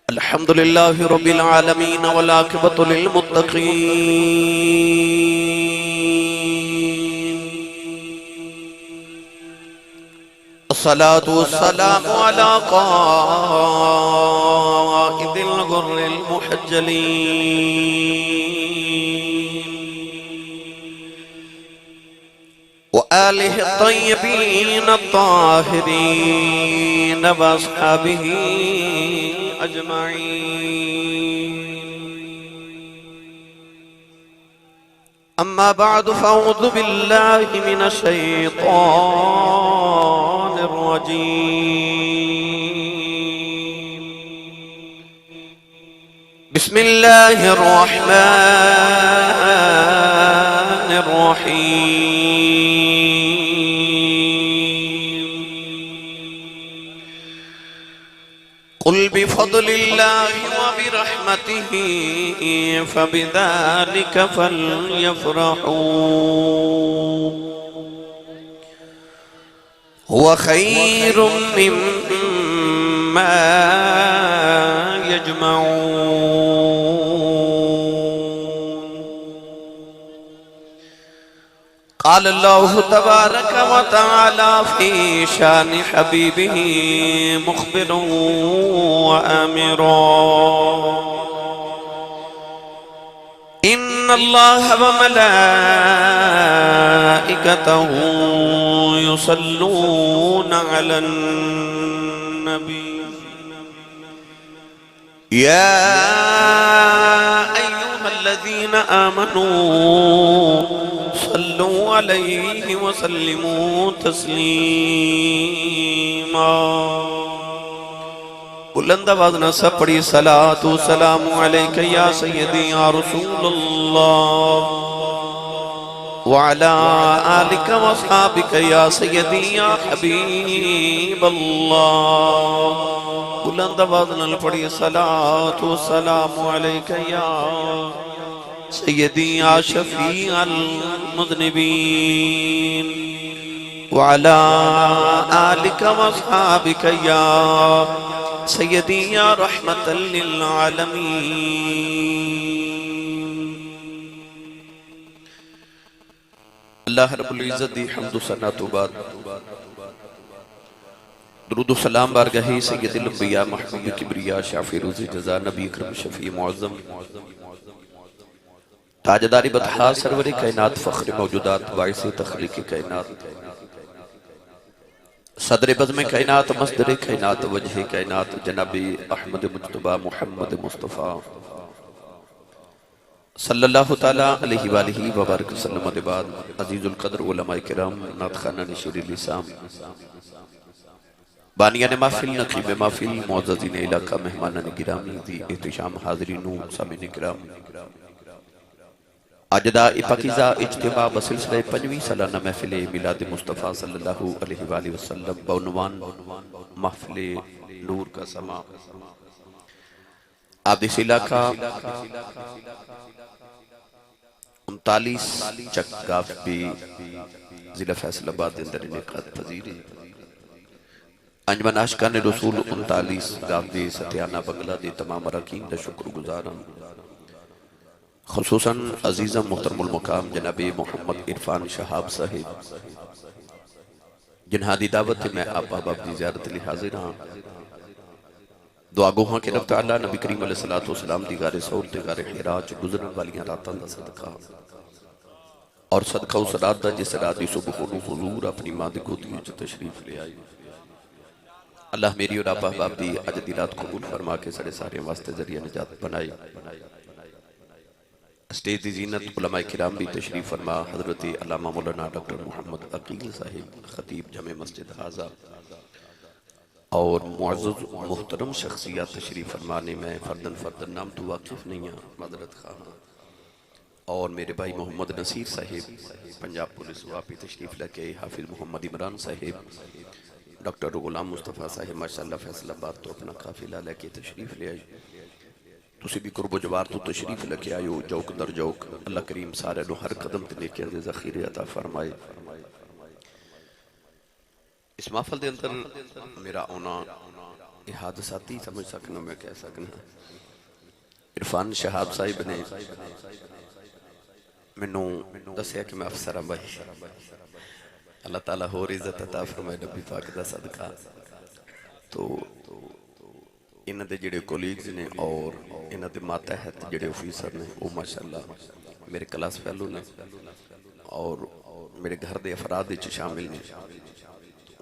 الحمد لله رب العالمين والعاقبة للمتقين الصلاة والسلام على قائد الغر المحجلين وآله الطيبين الطاهرين وأصحابه أجمعين. أما بعد فأعوذ بالله من الشيطان الرجيم. بسم الله الرحمن الرحيم. قل بفضل الله وبرحمته فبذلك فليفرحوا هو خير مما يجمعون. قال الله تبارك وتعالى في شان حبيبه مخبرا وآمرا: إن الله وملائكته يصلون على النبي يا أيها الذين آمنوا صلوا عليه وسلموا تسلیما. بلند آواز سے پڑھی صلاۃ و سلام علیک یا سیدی یا رسول اللہ وعلی آلک و اصحابک یا سیدی یا حبیب اللہ. بلند آواز نال پڑھی صلاۃ و سلام علیک یا سیدی یا شفیع المذنبین وعلی آلک و اصحابک یا سیدی یا رحمت للعالمین. اللہ رب العزت دی حمد و ثنا تو بعد درود و سلام بارگاہ سید الانبیاء محبوب کبریا شافی روز جزا نبی اکرم شفیع معظم تاجداری بطحا سرور کائنات فخر موجودات باعث تخلیق کائنات صدر بزم کائنات مصدر کائنات وجہ کائنات جناب احمد مجتبہ محمد مصطفیٰ صلی اللہ تعالیٰ علیہ وآلہ وبارک وسلم بعد عزیز القدر علماء کرام ناطخانہ نشیر لسام بانیان محفل نقیب محفل معززین علاقہ مہمانان گرامی دی احتشام حاضرین سامعین کرام اجداء پاکیزہ اجتماع بسلسلہ 5ویں سالانہ محفل میلاد مصطفیٰ صلی اللہ علیہ وآلہ وسلم بعنوان محفل نور کا سما. آپ اس علاقہ 39 چک گاف بھی ضلع فیصل آباد اندر انعقاد پذیر انجمن عاشقان رسول 39 گاف بھی ستیانہ بنگلہ دی تمام اراکین دا شکر گزارن، خصوصاً عزیزہ محترم المقام جناب محمد عرفان شہاب صاحب جنہاں دی دعوت میں آپ احباب دی زیارت لی حاضر ہاں. دعا گوہاں کہ رب تعالیٰ نبی کریم علیہ السلام دی غار سور تے غار حراج گزرن والیاں راتاں دا صدقہ اور صدقہ اس رات دا جس رات دی صبح حضور اپنی ماں دی گودی جو تشریف لے آئی. اللہ میری اور آپ احباب دی اج دی رات قبول فرما کے سارے سارے واسطے ذریعہ نجات بنائی. اسٹیج دی زینت علماء کرام بھی تشریف فرما حضرت علامہ مولانا ڈاکٹر محمد عقیل صاحب خطیب جامع مسجد حاضر اور معزز محترم شخصیات تشریف فرمانے میں فردن نام تو واقف نہیں ہیں معذرت خواہ، اور میرے بھائی محمد نصیر صاحب پنجاب پولیس واپی تشریف لکے، حافظ محمد عمران صاحب، ڈاکٹر غلام مصطفیٰ صاحب ماشاءاللہ فیصل آباد تو اپنا قافلہ لے کے تشریف لے آئی. تسی بھی قرب و جوار تو تشریف لکے آئیو جوک در جوک. اللہ کریم سارے نو ہر قدم تنے کے ذخیرے عطا فرمائے. اس محفل دے اندر میرا آنا یہ حادثاتی سمجھ سکنا، میں کہہ سکنا عرفان شہاب صاحب نے منوں دسیا کہ میں افسر ہوں بھائی، اللہ تعالیٰ ہور عزت عطا فرمائے نبی پاک دا صدقہ. تو انہ دے جڑے کولیگز نے اور انہ دے ماتحت جڑے آفیسر نے وہ ماشاءاللہ میرے کلاس فیلو نے اور میرے گھر دے افراد وچ شامل نے.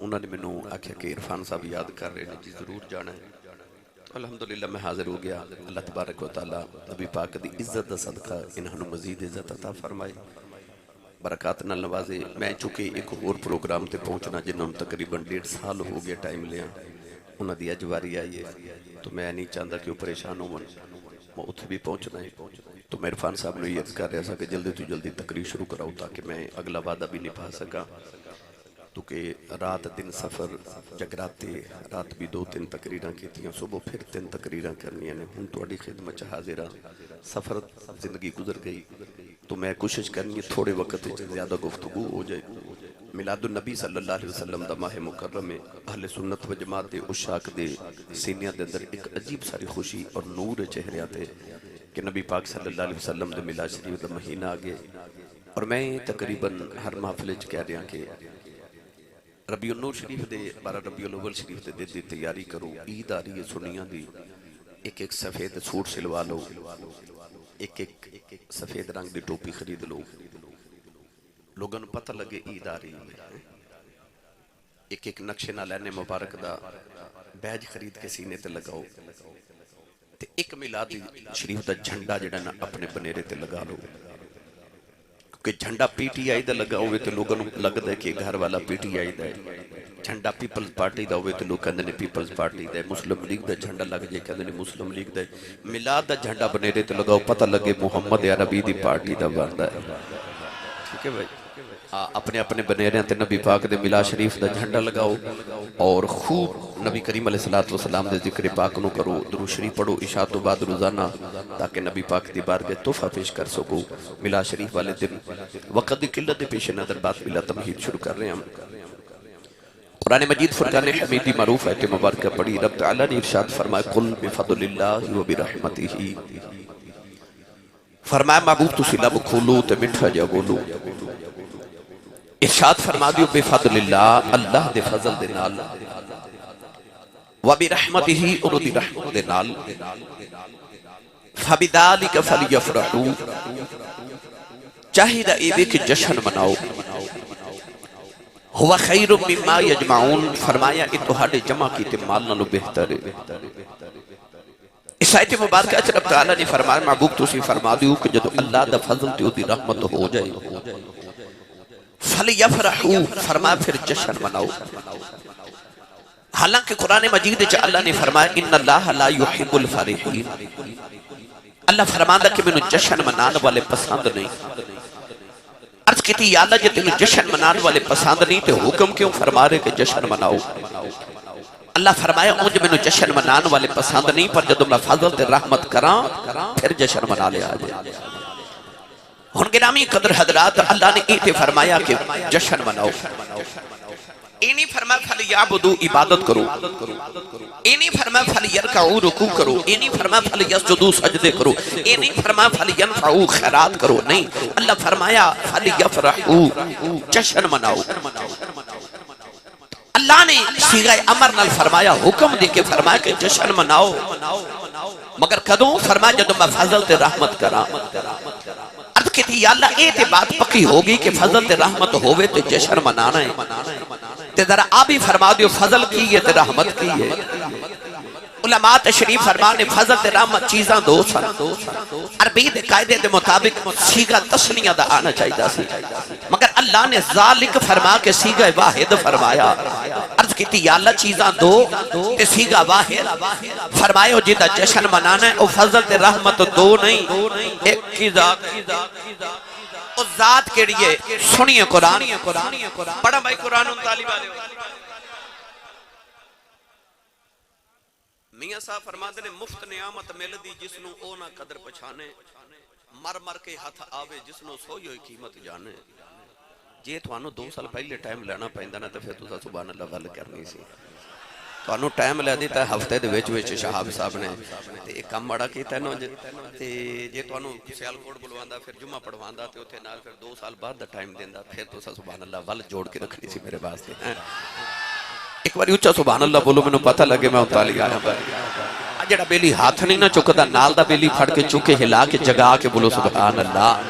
انہوں نے منوں آکھیا کہ عرفان صاحب یاد کر رہے ہیں جی ضرور جانا ہے. تو الحمدللہ میں حاضر ہو گیا. اللہ تبارک و تعالیٰ نبی پاک دی عزت دا صدقہ انہوں مزید عزت عطا فرمائے، برکات نال نوازے. میں چونکہ ایک اور پروگرام تے پہنچنا جنہوں تقریباً 1.5 سال ہو گیا ٹائم لیا، انہوں دی اجواری آئی ہے، تو میں نہیں چاہتا کہ وہ پریشان ہوں، میں اتھے بھی پہنچنا ہے. تو میں عرفان صاحب نے یہ عرض کر رہا تھا کہ جلدی تو جلدی تقریر شروع کراؤ تاکہ میں اگلا وعدہ بھی نبھا سکا. تو کہ رات دن سفر جگراتے، رات بھی 2-3 تقریراں کیتیاں، صبح پھر 3 تقریراں کرنیاں نے. ہوں تواڈی خدمت حاضرہ، سفر زندگی گزر گئی تو میں کوشش کرنی ہے تھوڑے وقت زیادہ گفتگو ہو جائے. میلاد النبی صلی اللہ علیہ وسلم دا ماہ مکرم میں اہل سنت و جماعت دے اشاق دے سینیاں دے اندر ایک عجیب ساری خوشی اور نور چہرے تے کہ نبی پاک صلی اللہ علیہ وسلم دے میلاد شریف دا مہینہ آگے. اور میں تقریباً ہر محفل کہہ رہا کہ ربیع النور شریف دے 12 ربیع الاول شریف دے دی تیاری کرو. عید آ رہی ہے سنیاں دی، ایک ایک سفید سوٹ سلوا لو، ایک ایک سفید رنگ دی ٹوپی خرید لو، لوگوں نے پتہ لگے عید آ رہی ہے. ایک ایک نقشے نہ لینے مبارک دا بیج خرید کے سینے تے لگاؤ، تے ایک میلاد شریف دا جھنڈا جڑا نا اپنے بنیرے تے لگا لو. کہ جھنڈا پی ٹی آئی دا لگا ہوئے تو لوگوں نے لگ دے کہ گھر والا پی ٹی آئی دا ہے. جھنڈا پیپلز پارٹی دا ہوئے تو لوگ کہندے نے پیپلز پارٹی دا ہے. مسلم لیگ دا جھنڈا لگ جائے کہندے نے مسلم لیگ دا ہے. میلاد دا جھنڈا بنیرے تے لگاؤ، پتہ لگے محمد عربی دی پارٹی دا بندا ہے. ٹھیک ہے بھائی، اپنے اپنے بنیرے تے نبی پاک دے میلاد شریف دا جھنڈا لگاؤ اور خوب نبی کریم علیہ السلام دے ذکر پاک نو کرو، درود شریف پڑھو عشاء تو بعد روزانہ تاکہ نبی پاک دی بارگاہ تحفہ پیش کر سکو. میلاد شریف والے دن وقت دی قلت دے پیش نظر بات بلا تمہید شروع کر رہے ہیں. قرآن مجید فرقان حمیدی معروف ہے کہ مبارکہ پڑھی. رب تعالیٰ نے ارشاد فرمائے قل بفضل اللہ و برحمتہ، فرمایا محبوب تسی لب کھولو تے مٹھا جا بولو. ارشاد فرما دیو بفضل اللہ، اللہ دے فضل دے نال، وبرحمتہ انہوں دی رحمت دے نال، فبذالک فلیفرحوا، چاہیدہ ایوے کہ جشن مناؤ. ہوا خیر مما یجمعون، فرمایا کہ تہاڈے جمع کیتے مال نالوں بہتر ہے. اس آیت مبارکہ اچھ رب تعالیٰ نے فرمایا محبوب تسی فرما دیو کہ جدو اللہ دا فضل تے دی رحمت ہو جائے فَلْيَفْرَحُوا، فرمایا پھر جشن مناؤ. حالانکہ قرآن مجید چاہ اللہ نے فرمایا ان اللہ لا يحب الفرحین، اللہ فرماندہ کہ میں جشن منان والے پسند نہیں. عرض کہتی یا اللہ جب تمہیں جشن منان والے پسند نہیں تو حکم کیوں فرما رہے کہ جشن مناؤ. اللہ فرمایا مجھے میں جشن منان والے پسند نہیں، پر جب میں فضل تے رحمت کران پھر جشن منا لے آجائے. ان کے نامی قدر حضرات اللہ نے ایتے فرمایا کہ جشن مناؤ. اینی فرمایا فَلْيَعْبُدُوا، عبادت کرو. اینی فرمایا فَلْيَرْكَعُوا، رکوع کرو. اینی فرمایا فَلْيَسْجُدُوا، سجدے کرو. اینی فرمایا فَلْيَنْفَعُوا، خیرات کرو. نہیں، اللہ فرمایا فَلْيَفْرَحُوا، جشن مناؤ. اللہ نے صیغہ امر نال فرمایا، حکم دے کے فرمایا کہ جشن مناؤ. مگر کدوں فرمایا جدو میں فضل تے رحمت کرا. عرض کہتی یا اللہ اے تے بات پکی ہوگی کہ فضل تے رحمت ہوئے تے جشن منانا ہے. تے ذرا آبی فرما دیو فضل کی ہے تے رحمت کی ہے. علماء تشریف فرمانے فضل تے رحمت چیزاں دو سن. عربی دے قائدے دے مطابق سیغہ تسنیہ دا آنا چاہیدہ سی، مگر اللہ نے ذالک فرما کے سیغہ واحد فرمایا. عرض کیتی یا اللہ چیزاں دو تے سیغہ واحد فرمائے ہو جیدہ جشن منانا ہے. او فضل تے رحمت دو نہیں، ایک کی ذات. اس ذات کے لیے سنیے قرآن پڑھا بھائی. قرآن طالب آلے میاں صاحب فرماتے نے مفت نعمت مل دی جسنو او نہ قدر پچھانے، مر مر کے ہاتھ آوے جسنو سوئی ہوئی قیمت جانے. جے تھانوں 2 سال پہلے ٹائم لینا پیندا نا تے پھر تساں سبحان اللہ ول کرنی سی تھانوں ٹائم لے دیتا ہے ہفتے دے وچ شہاب صاحب نے تے ایک کم بڑا کیتا نو تے جے تھانوں سیالکوٹ بلواندا پھر جمعہ پڑھواندا تے اوتھے نال پھر 2 سال بعد دا ٹائم دیندا پھر تساں سبحان اللہ ول جوڑ کے رکھنی سی میرے واسطے ایک باری اونچا سبحان اللہ بولو مینوں پتہ لگے میں اتالی آیا ہاں جڑا بیلی ہاتھ نہیں نہ چکدا نال دا بیلی پھڑ کے چکے ہلا کے جگا کے بولو سبحان اللہ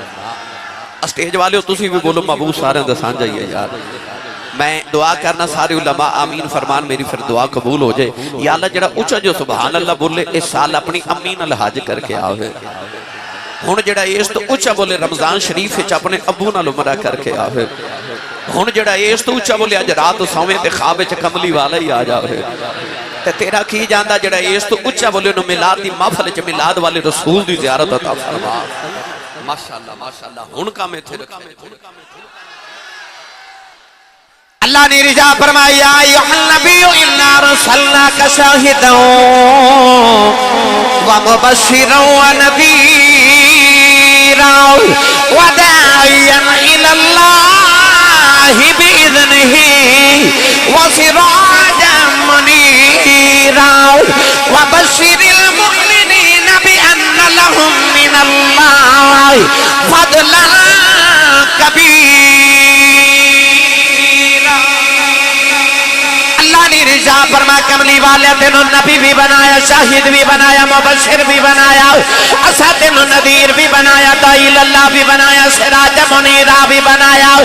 اسٹیج والے ہو تسی بھی بولو محبوب سارے دا سانجا ہی ہے یار میں دعا کرنا سارے علماء آمین فرمان میری پھر دعا قبول ہو جائے یا اللہ جڑا اچھا جو سبحان اللہ بولے اس سال اپنی امین الحاج کر کے آوے ہون جڑا اس تو اچھا بولے رمضان شریف اچھا اپنے ابو نال عمرہ کر کے آوے ہون جڑا اس تو اچھا بولے آج رات سویں تے خواب اچھا کملی والا ہی آ جاوے تے تیرا کی جاندہ جڑا اس تو اچھا بولے نو میلاد دی محفل اچھا میلاد والے رسول دی زیارت عطا فرما ماشاءاللہ ہون کا میں تھے رکھے اللہ نے رجا فرمایا ایھا النبی انا رسلناک شاہدا ومبشرا ونذیرا وداعیا الی اللہ باذنہ وسراجا منیرا وبشر المؤمنین بان لهم من اللہ فضلا کبیرا رجا فرما کملی والے تینوں نبی بھی بنایا شاہد بھی بنایا مبشر بھی بنایا اسا تینوں نذیر بھی بنایا داعی اللہ بھی بنایا سراج منیرہ بھی بنایا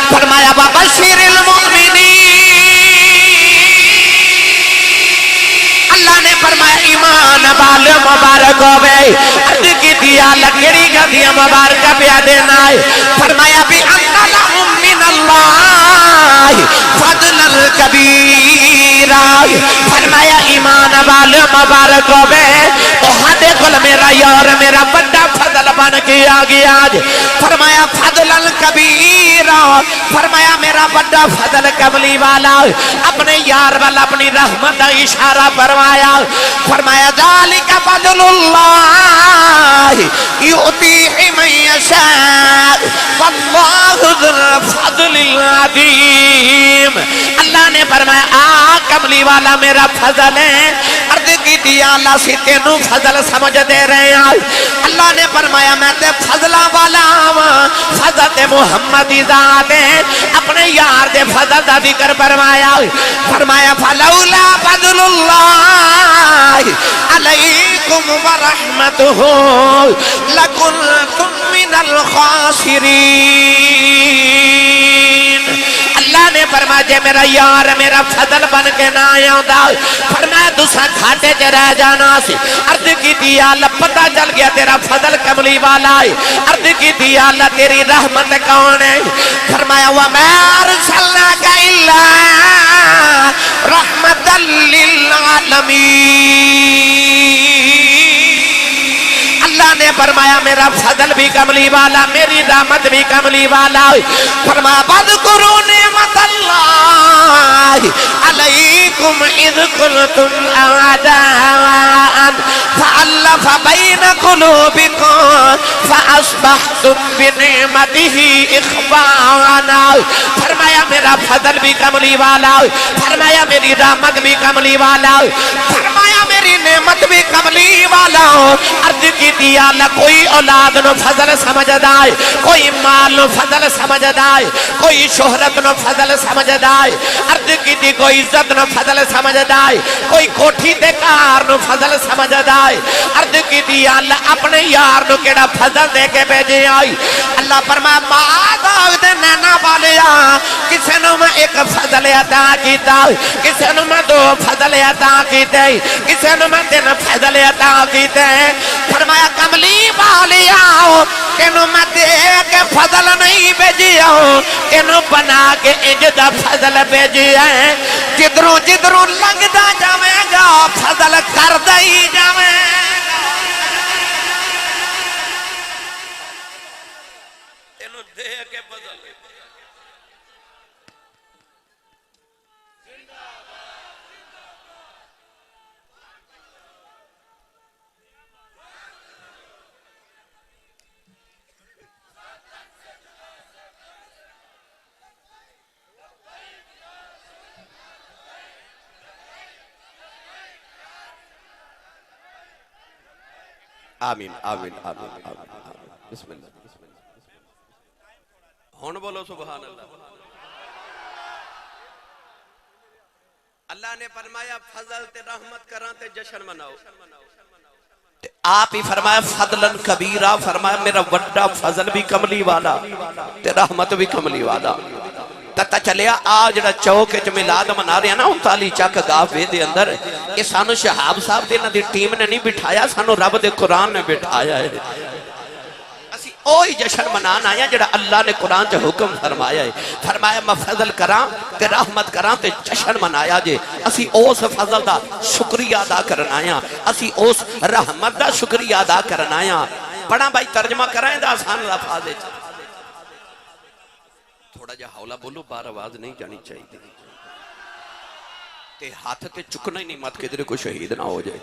فرمایا وبشر المؤمنین اللہ نے فرمایا ایمان والے مبارک ہوئے عرض کی دیا لکڑی کا دیا مبارکہ پیا دینا ہے فرمایا بھی ان لهم من اللہ فضل الکبیر فرمایا ایمان والے مبارک ہوئے اوہدے کل میرا یار میرا بڑا فضل بن کے آگیا آج فرمایا فضل الکبیر فرمایا میرا بڑا فضل کملی والا اپنے یار والا اپنی رحمت اشارہ فرمایا فرمایا ذالک فضل اللہ یؤتیہ من یشاء واللہ ذو الفضل العظیم اللہ نے فرمایا کملی والا میرا فضل ہے عرض کی دیا اللہ سے تینوں فضل سمجھ دے رہے ہیں اللہ نے فرمایا میں تے فضلہ والا فضل محمدی ذات ہے اپنے یار دے فضل دا ذکر فرمایا فرمایا فلولا فضل اللہ علیکم ورحمتہ لکنتم من الخاسرین اللہ نے فرمایا جے میرا یار میرا فضل بن کے نہ آیا فرمایا دوسرا گھاٹے چ رہ جانا سی عرض کی دیا اللہ پتہ چل گیا تیرا فضل کملی والا ہے عرض کی دیا اللہ تیری رحمت کون ہے فرمایا وَمَا أَرْسَلْنَاكَ إِلَّا رَحْمَةً لِلْعَالَمِينَ اللہ نے فرمایا میرا فضل بھی کملی والا میری رحمت بھی کملی والا فرمایا وَاذْكُرُوا نِعْمَةَ اللَّهِ عَلَيْكُمْ إِذْ كُنْتُمْ أَعْدَاءً فَأَلَّفَ بَيْنَ قُلُوبِكُمْ فَأَصْبَحْتُمْ بِنِعْمَتِهِ إِخْوَانًا فرمایا میرا فضل بھی کملی والا فرمایا میری رحمت بھی کملی والا فرمایا میری نعمت بھی کملی والا عرض کی دیا اللہ کوئی اولاد نو فضل سمجھدا ہے کوئی مال نو فضل سمجھدا ہے کوئی شہرت نو فضل سمجھدا ہے عرض کی دی کوئی عزت نو فضل سمجھدا ہے کوئی کوٹھی تے کار نو فضل سمجھدا ہے عرض کی دی اللہ اپنے یار نو کیڑا فضل دے کے بھیجے آئی اللہ فرمایا ماں دے نینا والیا کسے نو میں ایک فضل عطا کیتا کسے نو میں 2 فضل عطا کیتے کسے نو میں 3 فضل عطا کیتے فرمایا کملی والیا کینو میں دے کے فضل نہیں بھیجیا کینو بنا کے اجدہ فضل بھیجیا جدروں جدروں لنگدا جاویں گا فضل کر دائی جاویں تینوں دے کے فضل آمین آمین آمین آمین بسم اللہ ہون بولو سبحان اللہ اللہ نے فرمایا فضل تے رحمت کران تے جشن مناؤ آپ ہی فرمایا فضلن کبیرہ فرمایا میرا وڈا فضل بھی کملی والا تے رحمت بھی کملی والا تتا چلیا آج جڑا چوک جو میلاد منا رہے ہیں نا 39 چک گاوے دے اندر یہ سانو شہاب صاحب دے نا دی ٹیم نے نہیں بٹھایا سانو رب دے قرآن نے بٹھایا ہے اسی اوہی جشن منانا آیا جڑا اللہ نے قرآن جو حکم فرمایا ہے فرمایا میں فضل کران تے رحمت کران تے جشن منایا جے اسی اوس فضل دا شکریہ ادا کرنا آیا اسی اوس رحمت دا شکریہ ادا کرنا آیا پڑھا بھائی ترجمہ کرائیں دا آسان لفاظ ہے تھوڑا جا حولا بولو بار آواز نہیں جانی چاہیے تے ہاتھ تے چکنا ہی نہیں مت کدھر کو شہید نہ ہو جائے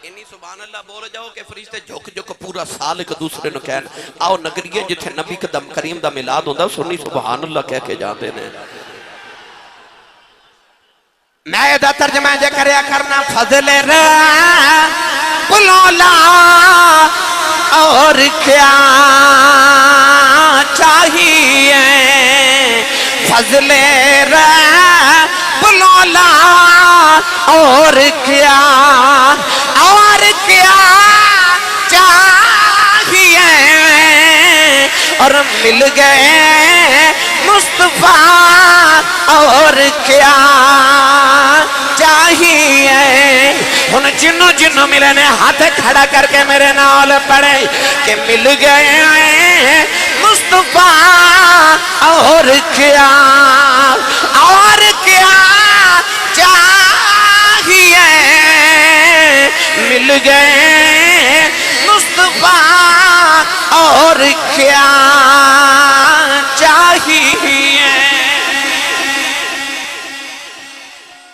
انی سبحان اللہ بول جاؤ کہ فرشتے جھک جھک پورا سال ایک دوسرے نو کہن آؤ نگریے جتھے نبی قدم کریم دا میلاد ہوندا سنی سبحان اللہ کہہ کے جاتے ہیں میں دا ترجمہ جے کریا کرنا فضل بلولا اور کیا چاہیے فضل بلولا اور کیا چاہیے اور مل گئے مصطفیٰ اور کیا چاہیے ان جنوں جنوں ملے نے ہاتھ کھڑا کر کے میرے نال پڑھے کہ مل گئے مصطفیٰ اور کیا چاہیے مل گئے مصطفیٰ اور کیا چاہیے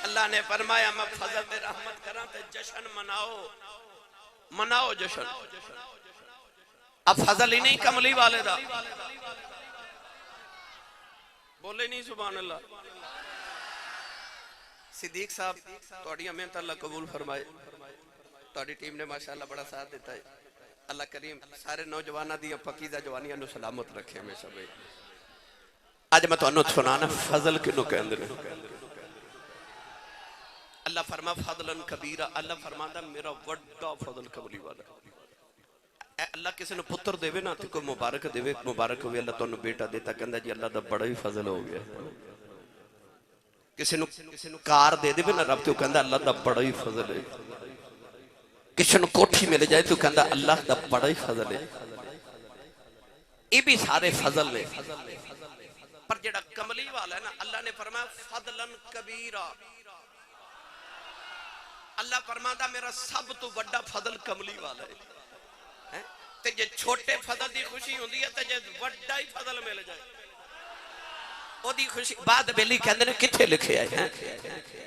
اللہ نے فرمایا میں فضل تے رحمت کراں تے جشن مناؤ جشن اب فضل ہی نہیں کملی والے دا بولے نہیں سبحان اللہ صدیق صاحب توڑی محنت اللہ قبول فرمائے توڑی ٹیم نے ماشاءاللہ بڑا ساتھ دیتا ہے اللہ کریم سارے نوجوانہ دیا پکیزہ جوانیاں نو سلامت رکھے ہمیشہ بھئی آج میں تو انہوں سنانا فضل کنو کے اندر اللہ فرما فضلن کبیرہ اللہ فرماندہ میرا وڈا فضل کبلی والا اللہ کسی نے پتر دے نا تو کوئی مبارک دے مبارک ہوئے اللہ تو انہوں بیٹا دیتا کہندہ جی اللہ دا بڑا ہی فضل ہو گیا کسی نے کار دے دے نا رب تو کہندہ اللہ دا بڑا ہی فضل ہے کسی نے کوٹھی ملے جائے تو کہندہ اللہ دا بڑا ہی فضل ہے یہ بھی سارے فضل نے پر جڑا کملی والا ہے نا اللہ نے فرمایا فضلن کبیرہ اللہ فرماتا میرا سب تو بڑا فضل کملی والا ہے تے جے چھوٹے فضل دی خوشی ہوندی ہے تے جے بڑا ہی فضل مل جائے او دی خوشی بعد بیلی کہندے نے کتھے لکھے آئے ہیں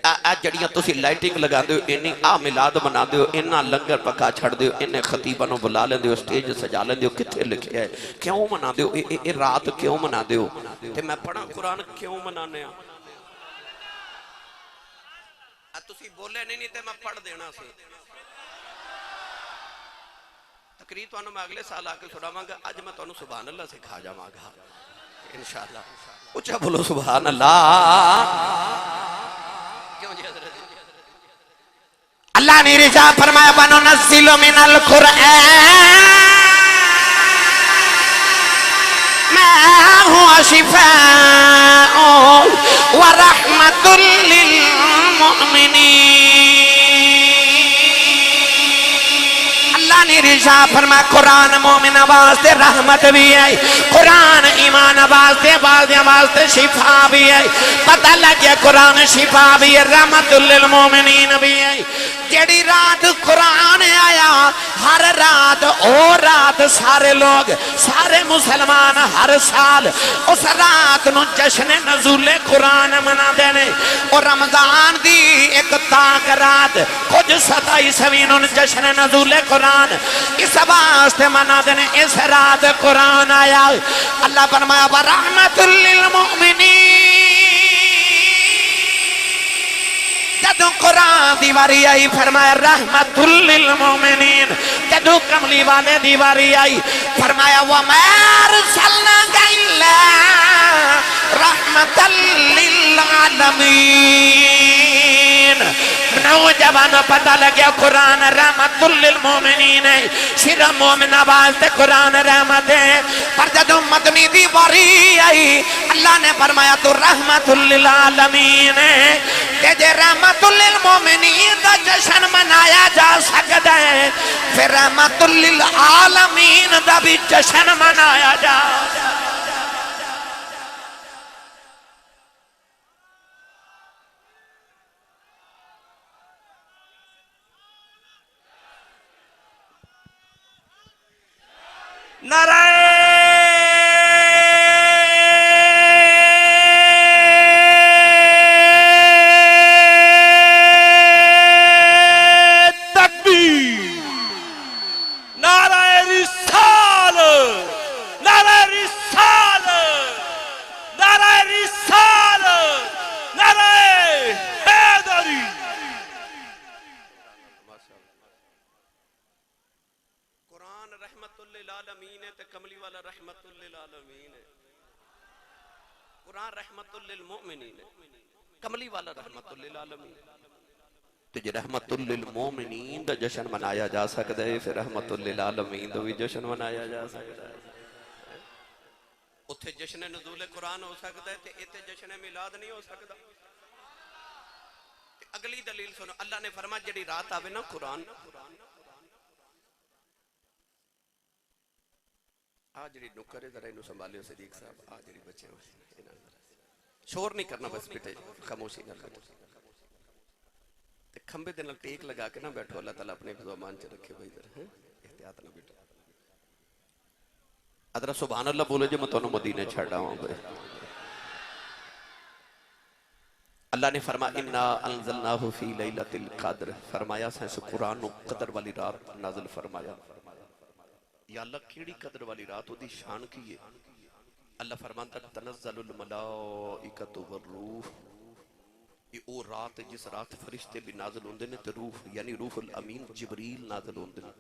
آج جڑیاں تسی لائٹنگ لگا دیو انہی میلاد بنا دیو انہا لنگر پکا چھڑ دیو انہیں خطیبانوں بلا لیں دیو سٹیج سجا لیں دیو کتھے لکھے آئے کیوں منا دیو اے رات کیوں منا دیو تے میں پڑھا قرآن کیوں منانے ہیں تسی بولے نہیں تے میں پڑھ دینا سے تقریر تو انہوں میں اگلے سال آکے سناواں گا آج میں تو انہوں سبحان اللہ سے کھا جاواں گا انشاءاللہ اچھا بولو سبحان اللہ اللہ نے رجا فرمایا وَنُنَزِّلُ مِنَ الْقُرْآنِ مَا هُوَ شِفَاءٌ وَرَحْمَةٌ لِّلْمُؤْمِنِينَ رشا فرما قرآن مومن واسطے رحمت بھی ہے قرآن ایمان واسطے شفا بھی ہے پتہ لگیا قرآن شفا بھی ہے رحمت للمومنین بھی ہے جڑی رات قرآن آیا ہر رات اور رات سارے لوگ سارے مسلمان ہر سال اس رات نو جشن نزول قرآن منا دینے اور رمضان دی ایک تاک رات کچھ 27ویں نو جشن نزول قرآن اس واسطے منا دینے اس رات قرآن آیا اللہ فرمایا ورحمت للمؤمنین جدوں قرآن دیواری آئی فرمایا رحمت للمومنین جدو کملی والے دیواری آئی فرمایا وَمَا أَرْسَلْنَاكَ إِلَّا رَحْمَةً لِّلْعَالَمِينَ نوجوانوں پتہ لگیا قرآن رحمت للمومنین ہے، صرف مومن واسطے قرآن رحمت ہے، پر جب مدنی دی باری آئی اللہ نے فرمایا تو رحمت للعالمین ہے، کہ جے رحمت للمومنین دا جشن منایا جا سکتا ہے پھر رحمت للعالمین دا بھی جشن منایا جا نعرہ تکبیر، نعرہ رسالت، نعرہ رسالت، نعرہ رسالت، نعرہ حیدری۔ قرآن رحمت للعالمین ہے تے کملی والا رحمت للعالمین ہے، قرآن رحمت للمؤمنین ہے، کملی والا رحمت للعالمین ہے۔ تو جی رحمت للمومنین دا جشن منایا جا سکتا ہے پھر رحمت للعالمین دا بھی جشن منایا جا سکتا ہے۔ اتھے جشن نزول قرآن ہو سکتا ہے تے اتھے جشن میلاد نہیں ہو سکتا۔ اگلی دلیل سنو، اللہ نے فرمایا جڑی رات آوے نا قرآن جڑی نکر ہے ذرا انہوں سنبھالے صدیق صاحب جڑی بچے ہوئے شور نہیں کرنا بس بیٹے خاموشی نہ کرو کھمبے دے نال ٹیک لگا کے نہ بیٹھو اللہ تعالیٰ اپنے حفظ و امان چ رکھے بھائی ذرا احتیاط نہ بیٹھو ادرا سبحان اللہ بولے جو میں تونوں مدینے چھڑا ہوں بھائی اللہ نے فرمایا اِنَّا أَنزَلْنَاهُ فِي لَيْلَةِ الْقَدْرِ فرمایا سائنس قرآن و قدر والی رات نازل فرمایا یا اللہ کیڑی قدر والی رات ہو دی شان کی ہے اللہ فرماتا تنزل الملائکۃ والروح یہ او رات جس رات فرشتے بھی نازل ہوندے نے تے روح یعنی روح الامین جبریل نازل ہوندے نے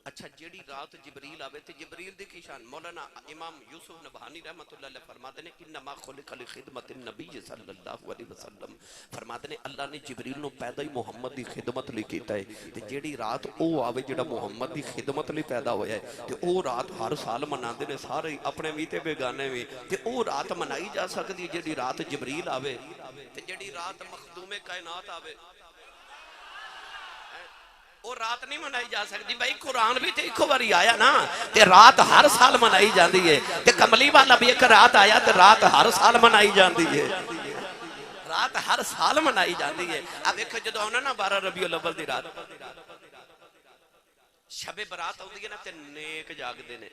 اچھا جیڑی رات جبریل آوے تے جبریل دی کی شان مولانا امام یوسف نبہانی رحمت اللہ علیہ فرماتے ہیں انما خلق لخدمت النبی صلی اللہ علیہ وسلم فرماتے ہیں اللہ نے جبریل نو پیدا ہی محمد دی خدمت لی کیتا ہے تے جیڑی رات او آوے جیڑا محمد دی خدمت لی پیدا ہویا ہے تے او رات ہر سال مناندے نے سارے اپنے بھی تے بیگانے بھی تے او رات منائی جا سکتی جیڑی رات جبریل آوے تے جیڑی رات مخدوم کائنات آوے وہ رات نہیں منائی جا سکتی بھائی قرآن بھی تے ایک باری آیا نا تے رات ہر سال منائی جاندی ہے تے کملی والا بھی ایک رات آیا تے رات ہر سال منائی جاندی ہے رات ہر سال منائی جاندی ہے اب ایک جدو ہونا نا 12 ربیع الاول دی رات شب برات ہوندی ہے نا تے نیک جاگ دینے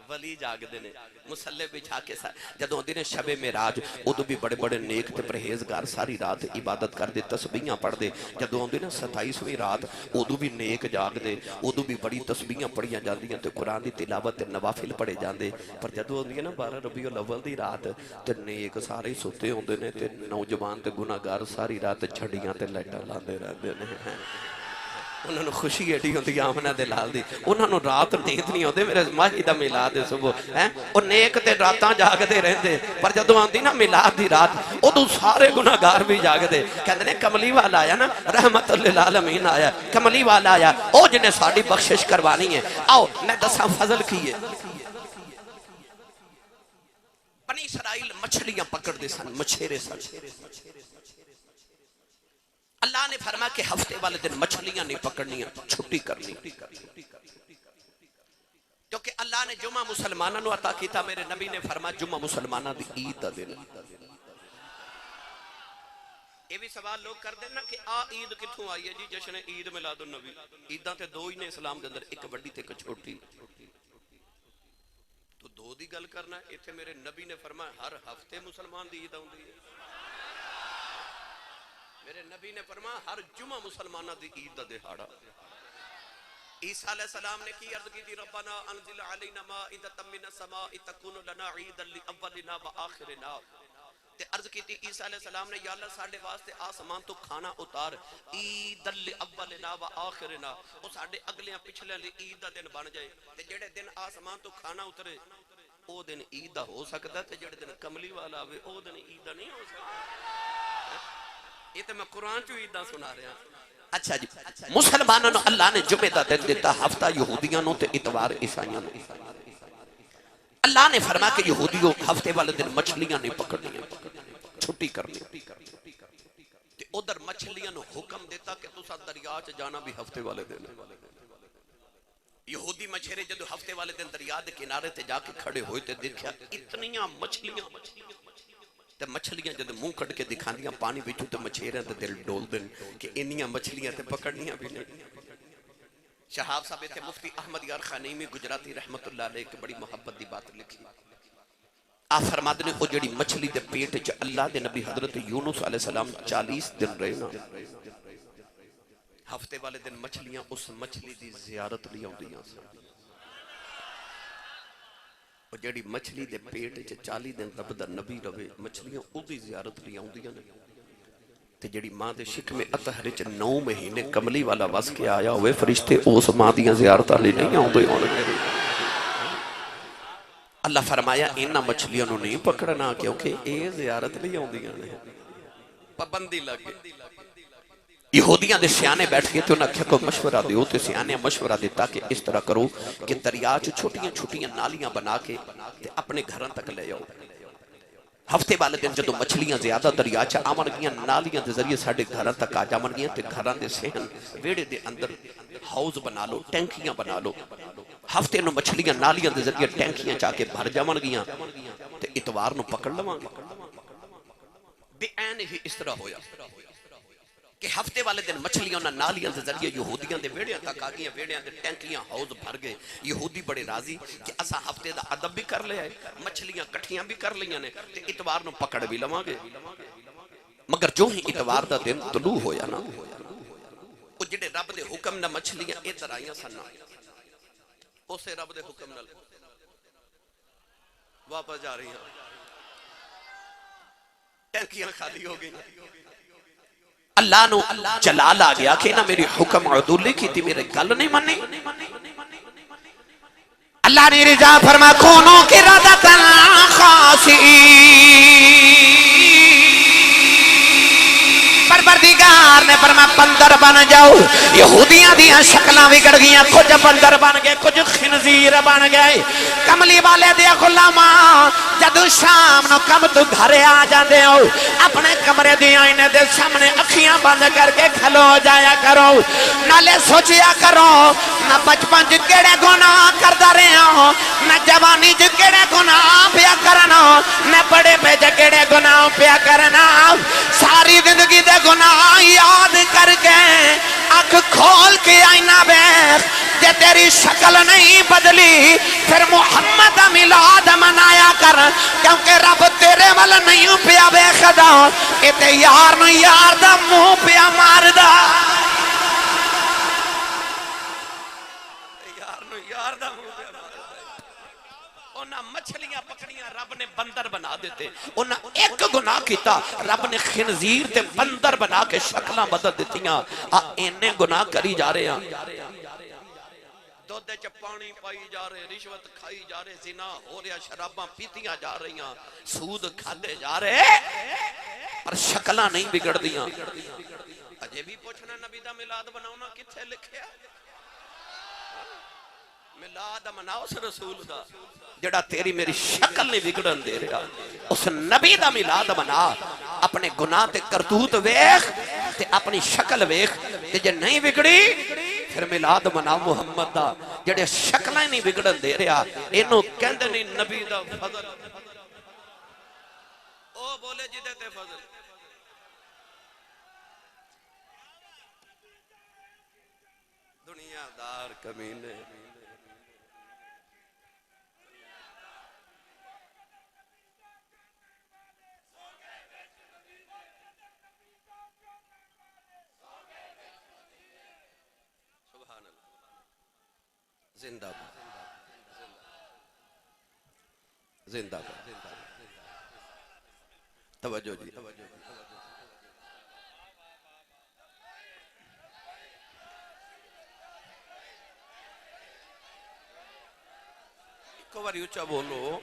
ولی جاگ دینے مسلح بچھا کے ساتھ جدو ہوندی نے شب معراج ادو بھی بڑے بڑے نیک تے پرہیزگار ساری رات عبادت کر دے تسبیحاں پڑھ دے جدو ہوندی نے 27ویں رات ادو بھی نیک جاگ دے ادو بھی بڑی تسبیحاں پڑھیاں جاندیاں تے قرآن دی تلاوت تے نوافل پڑھے جاندے پر جدو ہوندی ہے نا 12 ربیع الاول دی رات تے نیک سارے ستے ہوندے نے تے نوجوان تے گناہگار ساری رات چھڑیاں تے لائٹاں لاندے رہندے نے انہوں نے خوشی ایڈی ہوتی آمنہ دلال دی انہوں نے رات نیند نہیں ہوتے میرے ماہی دا ملاد صبح اور نیک تے راتاں جاگ دے رہندے پر جدو آندی نا ملاد دی رات او تو سارے گناہگار بھی جاگ دے کہتے ہیں کملی والا آیا نا رحمت للعالمین آیا کملی والا آیا او جنہیں ساڑی بخشش کروانی ہے آؤ میں دساں فضل کیے بنی اسرائیل مچھلیاں پکڑ دے سن مچھیرے سن اللہ نے فرمایا کہ ہفتے والے دن مچھلیاں نہیں پکڑنیاں چھٹی کرنی کیونکہ اللہ نے جمعہ مسلمانوں نے عطا کیتا میرے نبی نے فرمایا جمعہ مسلمانوں دی عید دا دن یہ بھی سوال لوگ کر دینا کہ عید کتھوں آئی ہے جی جشن عید میلاد النبی عیداں تے دو ہی نے اسلام دے اندر ایک بڑی تے ایک چھوٹی تو دو دی گل کرنا ہے ایتھے میرے نبی نے فرمایا ہر ہفتے مسلمان دی عید آوندی ہے میرے نبی نے فرمایا ہر جمعہ مسلمانہ دی عید دا دہاڑا عیسیٰ علیہ السلام نے کی عرض کی تھی ربنا انزل علینا مائدۃ من السماء تکون لنا عیدا لاولنا وآخرنا تے عرض کیتی عیسیٰ علیہ السلام نے یا اللہ ساڈے واسطے آسمان تو کھانا اتار عید الاولنا و آخرنا او ساڈے اگلے پچھلے لی عید دا دن بن جائے تے جڑے دن آسمان تو کھانا اترے او دن عید دا ہو سکتا تے جڑے دن کملی والا آوے او دن عید دا نہیں ہو سکتا. یہ تے میں قرآن چو عید دا سنا رہا. اچھا جی مسلمانوں نے اللہ نے جمعہ دا دن دیتا ہفتہ یہودیاں نو تے اتوار عیسائیاں نو. اللہ نے فرما کہ یہودیوں ہفتے والے دن مچھلیاں نہیں پکڑنی چھٹی کرنی تے ادھر مچھلیاں نو حکم دیتا کہ تسا دریا چ جانا بھی ہفتے والے دن. یہودی مچھرے جدو ہفتے والے دن دریا دے کنارے تے جا کے کھڑے ہوئے تے دیکھیا اتنیاں مچھلیاں تے مچھلیاں جدو منہ کٹ کے دکھاندیاں پانی وچوں تے مچھیرے تے دل ڈول دن کہ انیاں مچھلیاں تے پکڑنیاں بھی نہیں. شہاب صاحب تھے مفتی احمد یار خانیمی گجراتی رحمت اللہ علیہ ایک بڑی محبت دی بات لکھی. آپ فرماتے نے وہ جڑی مچھلی دے پیٹ چ اللہ دے نبی حضرت یونس علیہ السلام 40 دن رہے نا ہفتے والے دن مچھلیاں اس مچھلی دی زیارت لی آؤندیاں سن. وہ جڑی مچھلی دے پیٹ چ 40 دن رب دا نبی رہے مچھلیاں او دی زیارت لی آؤندیاں نے تے جڑی ماں دے شکم اطہر چ 9 مہینے کملی والا وس کے آیا ہوئے فرشتے اس ماں دیاں زیارتاں لے نہیں آؤندے ہون گے. اللہ فرمایا انہاں مچھلیاں نو نہیں پکڑنا کیونکہ اے زیارت نہیں آؤندیاں نے پابندی لگ گئی. یہودیاں دے سیانے بیٹھ گئے تے انہاں کہا کوئی مشورہ دیو تے سیانے مشورہ دیتا کہ اس طرح کرو کہ دریا چ چھوٹیاں چھوٹیاں نالیاں بنا کے تے اپنے گھراں تک لے جاؤ. ہفتے والے دن جدو مچھلیاں زیادہ دریا چ آمن گیاں نالیاں دے ذریعے ساڈے گھراں تک آ جامن گیاں تے گھراں دے صحن ویڑے دے اندر ہاؤز بنا لو ٹینکیاں بنا لو. ہفتے نو مچھلیاں نالیاں دے ذریعے ٹینکیاں چا کے بھر جامن گیاں تے اتوار نو پکڑ لواں گے. بے عین ہی اس طرح ہویا کہ ہفتے والے دن مچھلیاں نہ نالیاں دے ذریعے یہودیاں دے ویڑیاں تک آگیاں ویڑیاں دے ٹینکیاں ہاؤز بھر گئے. یہودی بڑے راضی کہ اسا ہفتے دا ادب بھی کر لیا ہے مچھلیاں کٹھیاں بھی کر لیاں نے تے اتوار نو پکڑ بھی لواں گے. مگر جو ہی اتوار دا دن طلوع ہویا نا او جڑے رب دے حکم نہ مچھلیاں ادھر آئیاں سن اسے رب دے حکم نہ واپس جا رہی ہیں ٹینکیاں خالی ہو گئی. اللہ نو جلال آ گیا کہ نہ میری حکم عدولی کی تھی میرے گل نہیں منی. اللہ نے رجا فرما کونوں کی ردتن خاصی پروردگار نے فرما بندر بن جاؤ. یہودیاں دیاں شکلاں بگڑ گئیاں کچھ بندر بن گئے کچھ خنزیر بن گئے. کملی والے دے غلاماں جدو شام نو کم تو گھر آ جاندے ہو اپنے کمرے دی آئینے دے سامنے اکھیاں بند کر کے کھلو جایا کرو نالے سوچیا کرو نہ بچپن جو کیڑے گناہ کردہ رہے ہو نہ جوانی جو کیڑے گناہ پیا کرنا نہ بڑے پہ جو کیڑے گناہ پیا کرنا. ساری زندگی دے گناہ یاد کر کے آنکھ کھول کے آئینہ بیخ جے تیری شکل نہیں بدلی پھر محمد میلاد منایا کر کیونکہ رب تیرے والا نہیں پیا بیخدا اتے یار نو یار دا منہ پیا مار دا یار نو یار دا منہ پیا مار دا. انہاں مچھلیاں پکڑیاں رب نے بندر بنا دیتے. انہاں ایک گناہ کیتا رب نے خنزیر تے بندر بنا کے شکلاں بدل دیتیاں. اینے گناہ کری جا رہے ہیں دودے چ پانی پائی جا رہے رشوت کھائی جا رہے زنا ہو رہا شراباں پیتیاں جا رہی ہیں سود کھاتے جا رہے پر شکلاں نہیں بگڑ دیاں. اجے بھی پوچھنا نبی دا میلاد بناونا کتھے لکھیا میلاد مناؤ اس رسول دا جڑا تیری میری شکل نہیں بگڑن دے رہا. اس نبی دا میلاد بنا اپنے گناہ تے کرتوت ویخ تے اپنی شکل ویخ تے جے نہیں بگڑی پھر میلاد منا محمد دا جڑے شکلیں نہیں بگڑن دے رہا انہوں کہندے نہیں نبی دا فضل او بولے جدے تے فضل. دنیا دار کمینے زندہ باد زندہ باد. توجہ جی ایک بار اونچا بولو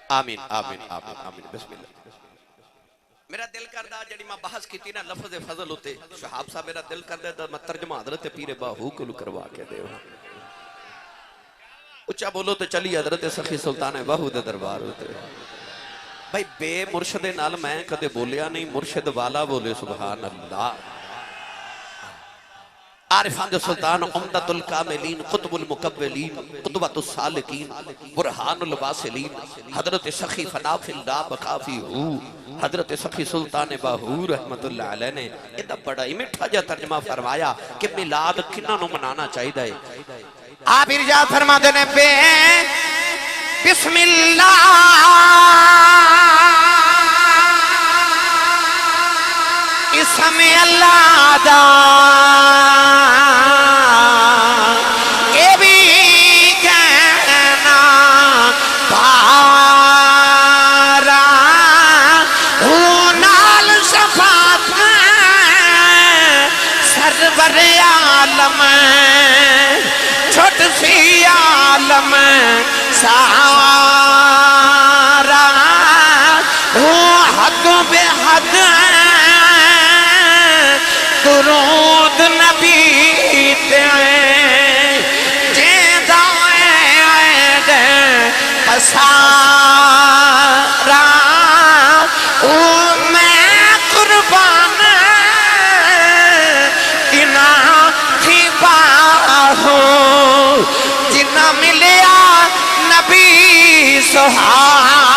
آمین آمین آمین آمین بسم اللہ میرا دل کردہ جڑی میں بحث کی تھی نا لفظ فضل ہوتے شہاب صاحب میرا دل کردہ تو میں ترجمہ حضرت پیر باہو کو کروا کے دے اچھا بولو تو چلی حضرت سخی سلطان باہو دے دربار ہوتے بھائی بے مرشد نال میں کدے بولیا نہیں مرشد والا بولے سبحان اللہ عارفان جو سلطان عمدت الکاملین قطب المقبلین قطبت السالکین برحان الواصلین حضرت سخی فناف اللہ بقافی ہو حضرت سخی سلطان باہو رحمت اللہ علیہ نے ادھا بڑا ہی مٹھا جا ترجمہ فرمایا کہ میلاد کنہ نو منانا چاہی دائے آپ ارجاد فرما دینے پہ بسم اللہ اسم اللہ دا اے بھی کہنا پارا نال شفاعت سرور عالم چھوٹ سی عالم سارا حد بے حد درود نبی تیرے جیدہ عید پسارا میں قربان تینا ہی باہو جنا ملیا نبی سہارا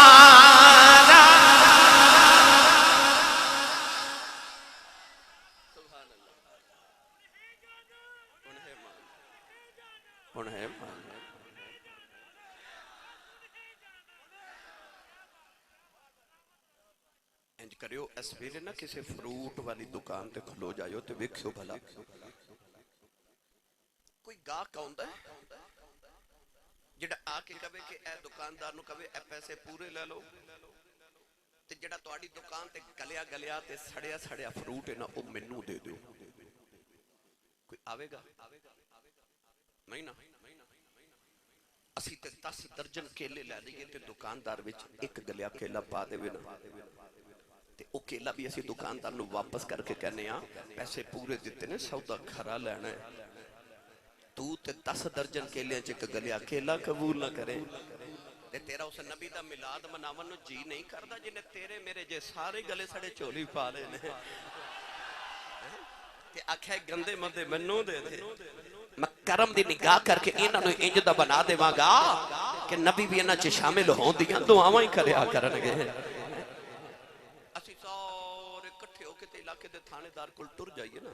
انج کریو اس ویلے نا کسی فروٹ والی دکان تے کھلو جائیو تے ویکھیو بھلا کوئی گاہ کوندا ہے جڑا آ کے کہے کہ اے دکاندار نو کہے اے پیسے پورے لے لو تے جڑا تہاڈی دکان تے گلیا گلیا تے سڑیا سڑیا فروٹ ہے نا او مینوں دے دیو کوئی آوے گا نہیں نا اسی تے 10 درجن کیلے لے لئیے تے دکاندار وچ ایک گلیا کیلا پا دے نا تے او کیلا بھی اسی دکاندار نو واپس کر کے کہنے ہاں پیسے پورے دیتے نے سودا کھرا لینا ہے تو تے 10 درجن کیلے چک گلیا کیلا قبول نہ کرے تے تیرا اسے نبی دا میلاد مناون نو جی نہیں کردا جنہیں تیرے میرے جے سارے گلے سڑے چولی پا لے نے تے آکھے گندے مندے منوں دے دے میں کرم دی نگاہ کر کے انہاں نو انج دا بنا دیواں گا کہ نبی بھی انہاں چ شامل ہون دیاں دعاواں ہی کریا کرن گے اسی سارے اکٹھے ہو کے تے علاقے دے تھانے دار کول ٹر جائیے نا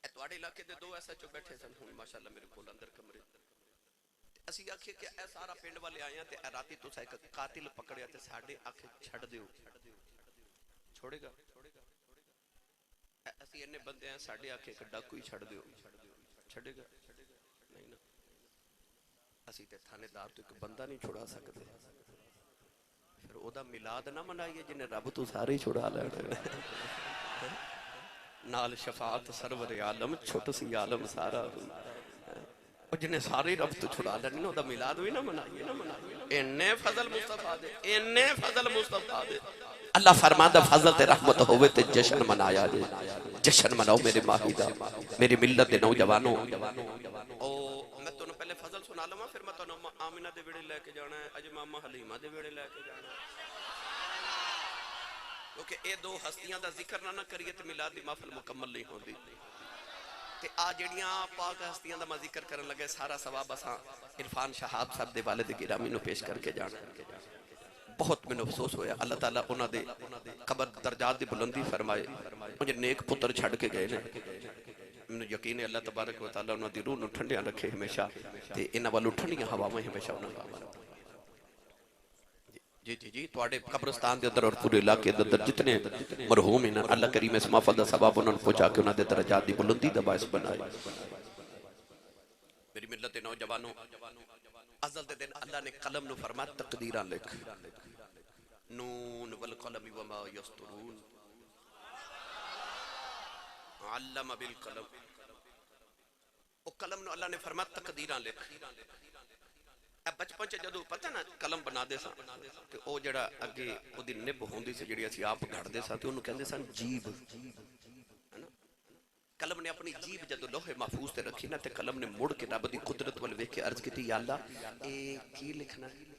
اے تواڈے علاقے دے 2 ایسا چو بیٹھے سن ہن ماشاءاللہ میرے کول اندر کمرے اسی آکھے کہ اے سارا پنڈ والے آئے ہیں تے راتی تساں ایک قاتل پکڑیا تے ساڈے آکھے چھڑ دیو چھوڑے گا اسی انہیں بندے ہیں ساڑھے آکھے ایک ڈاکو ہی چھڑ دیو چھڑے گا نہیں نا اسی تے تھانے دار تو ایک بندہ نہیں چھڑا سکتے پھر او دا میلاد نہ منائیے جنہیں رب تو سارے چھڑا لینے نال شفاعت سرور عالم چھوٹ سی عالم سارا اور جنہیں سارے رب تو چھڑا لینے او دا میلاد بھی نہ منائیے انہیں فضل مصطفیٰ دے انہیں فضل مصطفیٰ دے اللہ فرماندہ فضل تے رحمت ہوئے تے جشن منایا جے جشن مناؤ میرے ماہی دا میری ملت دے نوجوانوں میں تو پہلے فضل سنا لوں پھر میں تو آمینہ دے ویڑے لے کے جانا ہے اج ماما حلیمہ دے ویڑے لے کے جانا ہے کیونکہ اے 2 ہستیاں دا ذکر نہ کریے تے میلاد دی محفل مکمل نہیں ہوندی تے آ جڑیاں پاک ہستیاں دا میں ذکر کرن لگے سارا ثواب اساں عرفان شہاب صاحب دے والد گرامی نو پیش کر کے جانا بہت میں افسوس ہویا اللہ تعالیٰ انہاں دے قبر درجات دی بلندی فرمائے مجھے نیک پتر چھڑ کے گئے نے میں یقین ہے اللہ تبارک و تعالیٰ انہاں دی روح نو ٹھنڈیاں رکھے ہمیشہ تے انہاں والو ٹھنڈیاں ہواواں ہمیشہ انہاں کا جی تواڈے قبرستان دے اندر اور پورے علاقے دے اندر جتنے مرحوم ہیں اللہ کریم اس محفل دا ثواب انہاں نوں پہنچا کے انہاں دے درجات دی بلندی دا باعث بنائے میری ملت تے نوجوانوں ازل دے دن اللہ نے قلم نو فرمایا تقدیراں لکھ نون والقلم وما یسطرون علم بالقلم او قلم نو اللہ نے فرمایا تقدیراں لکھ اب بچپن چ جدوں پتہ نا قلم بنا دے سن تے او جڑا اگے او دی نب ہوندی سی جڑی اسی آپ گھڑ دے سن تے اونوں کہندے سن جیب قلم نے اپنی جیب جدو لوح محفوظ تے رکھی نا تے قلم نے مڑ کے رب دی قدرت ول ویکھ کے عرض کیتی یا اللہ اے کی لکھنا ہے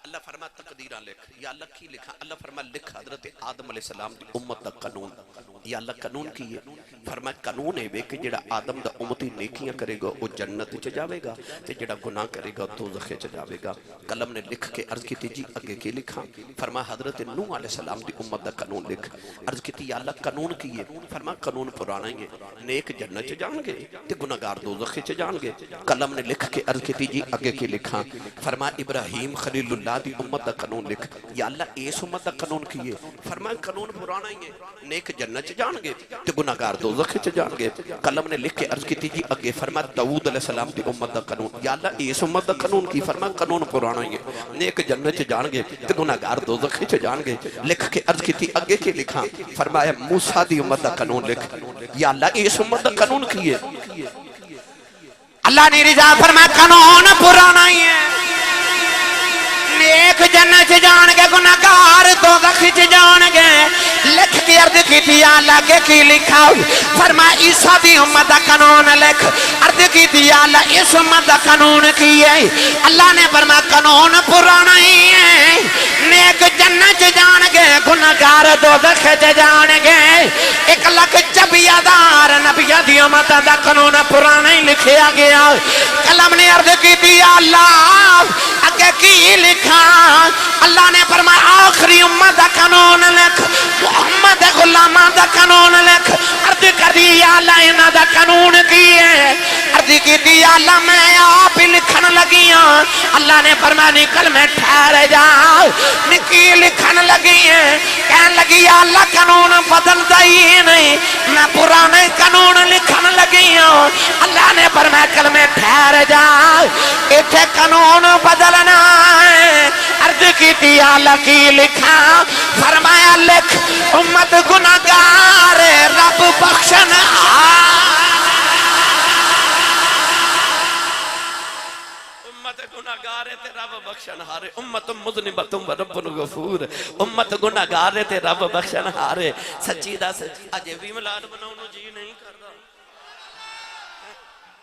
اللہ فرما تقدیراں لکھ یا اللہ کی لکھا اللہ فرما لکھ حضرت آدم علیہ السلام دی امت دا قانون یا اللہ قانون کی ہے فرما قانون ہے کہ جڑا آدم دا امتی نیکیاں کرے گا وہ جنت چ جاوے گا تے جڑا گناہ کرے گا دوزخ چ جاوے گا قلم نے لکھ کے عرض کیتی جی اگے کی لکھاں فرما حضرت نوح علیہ السلام دی امت دا قانون لکھ عرض کیتی یا اللہ قانون کی ہے فرما قانون پرانا ہی ہے نیک جنت چ جان گے تے گناہگار دوزخ چ جان گے قلم نے لکھ کے عرض کیتی جی اگے کی لکھاں فرما ابراہیم خلیل اللہ دی امت دا قانون لکھ یا اللہ اس امت دا قانون کی ہے فرمایا قانون پرانا ہی ہے نیک جنت چ جان گے تے گناہگار دوزخ چ جان گے قلم نے لکھ کے عرض کیتی جی اگے فرمایا داؤد علیہ السلام دی امت دا قانون یا اللہ اس امت دا قانون کی فرمایا قانون پرانا ہی ہے نیک جنت چ جان گے تے گناہگار دوزخ چ جان گے لکھ کے عرض کیتی اگے کی لکھاں فرمایا موسیٰ دی امت دا قانون لکھ یا اللہ اس امت دا قانون کی ہے اللہ نے رضا فرمایا قانون پرانا ہی ہے نیک جنت جان گے گناہگار دوزخ چ جان گے لکھ کے عرض کیتی یا اللہ کے کی لکھا فرمایا عیسیٰ دی امت دا قانون لکھ عرض کیتی یا اللہ اس امت دا قانون کی ہے اللہ نے فرمایا قانون پرانا ہی ہے نیک جنت جان گے گناہگار دوزخ چ جان گے 1,000 نبیوں دی امت دا قانون پرانا ہی لکھیا گیا قلم نے عرض کیتی یا اللہ اگے کی لکھا اللہ نے فرمایا آخری امت دا قانون لکھ محمد غلامہ دا قانون لکھ عرض کری یا اللہ انہاں دا قانون کی ہے عرض کی یا اللہ میں آپ ہی لکھن لگی ہوں اللہ نے فرمایا نکل میں ٹھہر جا نکی لکھن لگی ہے کہن لگی یا اللہ قانون بدلتا ہی نہیں میں پرانے قانون لکھن لگی ہوں اللہ نے فرمایا کل میں ٹھہر جا ایتھے قانون بدلنا ہے عرض کی یا اللہ کی لکھا فرمایا لکھ امت گناہگار رب بخشن امت گناہگار تے رب بخشن ہارے امت مذنبۃ و رب غفور امت گناہگار تے رب بخشن ہارے سچی دس اجے بھی میلاد مناؤن جی نہیں کردا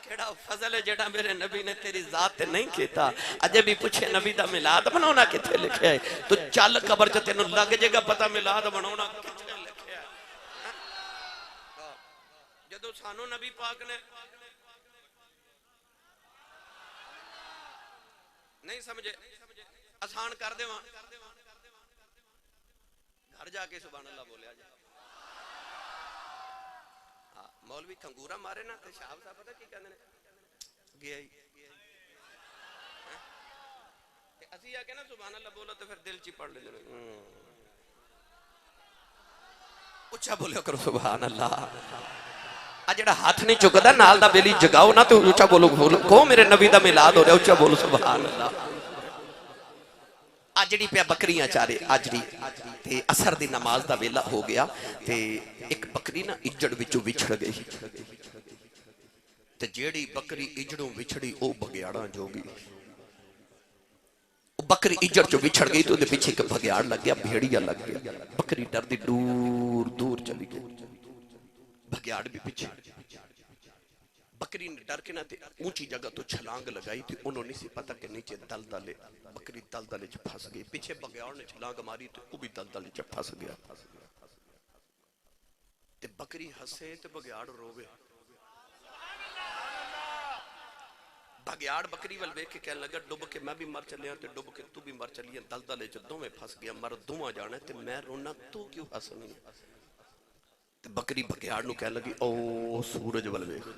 کیڑا فضل ہے جڑا میرے نبی نے تیری ذات تے نہیں کیتا اجے بھی پوچھے نبی دا میلاد مناونا کتے لکھیا ہے تو چل قبر چ تینوں لگ جے گا پتہ میلاد مناونا کتے لکھیا ہے جدوں سانو نبی پاک نے نہیں سمجھے آسان کر دے وہاں گھر جا کے سبحان اللہ بولیا جائے مولوی کھنگورا مارے نا تے شاہب صاحب پتہ کی کہندے نے گیا ہی اسی آ کے نا سبحان اللہ بولو تو پھر دل چی پڑھ لے اچھا بولو کرو سبحان اللہ جڑا ہاتھ نہیں چکدا نال دا بیلی جگاؤ نا تو اچھا بولو کو میرے نبی دا میلاد ہو رہا اچھا بولو سبحان اللہ آجڑی پہ بکریاں چارے آجڑی تے اثر دی نماز دا ویلا ہو گیا تے ایک بکری نا اجڑ وچوں وچھڑ گئی تے جیڑی بکری اجڑوں وچھڑی او بگیاڑاں جو گئی بکری اجڑ چوں وچھڑ گئی تو دے پیچھے ایک بگیاڑ لگ گیا بھیڑیا لگ گیا بکری ڈر دی دور دور چلی گئی بھگیاڑ بھی پیچھے بکری نے ڈر کے نہ تے اونچی جگہ تو چھلانگ لگائی تھی انہوں نے سی پتہ کہ نیچے دلدلے بکری دلدلے چ پھنس گئی پیچھے بھگیاڑ نے چھلانگ ماری تو وہ بھی دلدلے چ پھنس گیا تے بکری ہسے تے بھگیاڑ روے بھگیاڑ بکری ول ویکھ کے کہنے لگا ڈب کے میں بھی مر چلیا تے ڈب کے تو بھی مر چلی دلدلے چ دوویں پھنس گیا مر دوواں جانا تے میں رونا تو کیوں ہسنی بکری بھگیاڑ نو کہنے لگی او سورج ول ویکھ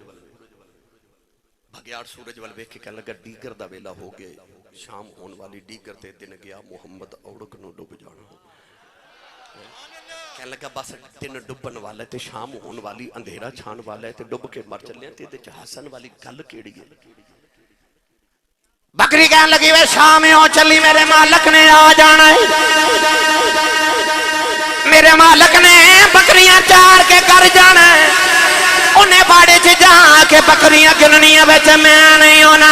بھگیاڑ سورج ول ویکھ کے کہنے لگا ڈیگر دا ویلا ہو گیا شام ہون والی ڈیگر تے دن گیا محمد اوڑک نو ڈب جانا کہنے کہنے لگا بس دن ڈبن والا ہے تے شام ہون والی اندھیرا چھان والا ہے تے ڈب کے مر چلے ہیں تے دے حسن والی گل کیڑی ہے؟ بکری کہنے لگی وے شام ہو چلی میرے مالک نے آ جانا ہے، میرے مالک نے بکریاں چار کے کر جانا ہے، انہیں باڑے چ جا کے بکریاں گننیاں وچ میں نہیں ہونا،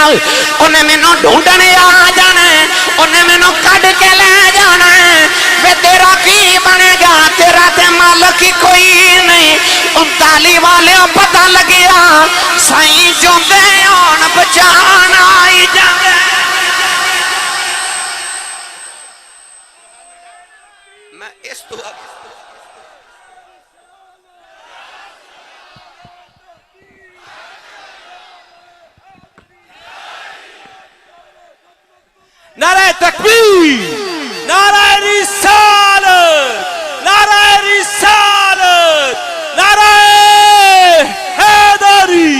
انہیں مینوں ڈھونڈنے آ جانا ہے، انہیں مینوں کڈ کے لے جانا ہے، وے تیرا کی بنے گا؟ تیرا تے مالک ہی کوئی نہیں۔ 39 والے پتہ لگیا سائیں جوندے ہون بچان آئی جاندے۔ میں اس تو نعرہ تکبیر، نعرہ رسالت، نعرہ رسالت، نعرہ حیدری،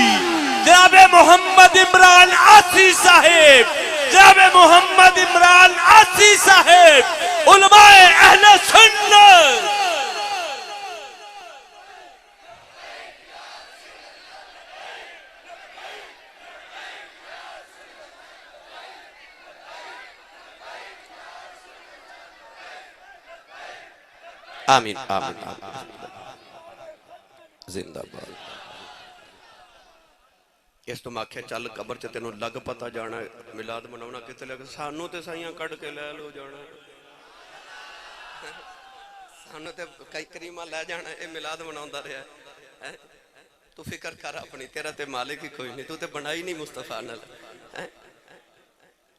جناب محمد عمران عاصی صاحب، جناب محمد عمران عاصی صاحب، علماء اہل سنت۔ آمین آمین آمین زندہ باد۔ اس تو میں چل قبر چ تینوں لگ پتا جانا ہے میلاد مناونا کتے لگ سانوں تے سائیاں کڈ کے لے لو جانا ہے، سانوں تے کئی کریمہ لے جانا ہے، اے میلاد مناوندا رہیا ہے۔ تو فکر کر اپنی، تیرا تے مالک ہی کوئی نہیں، تو تے بنائی نہیں مصطفیٰ نال۔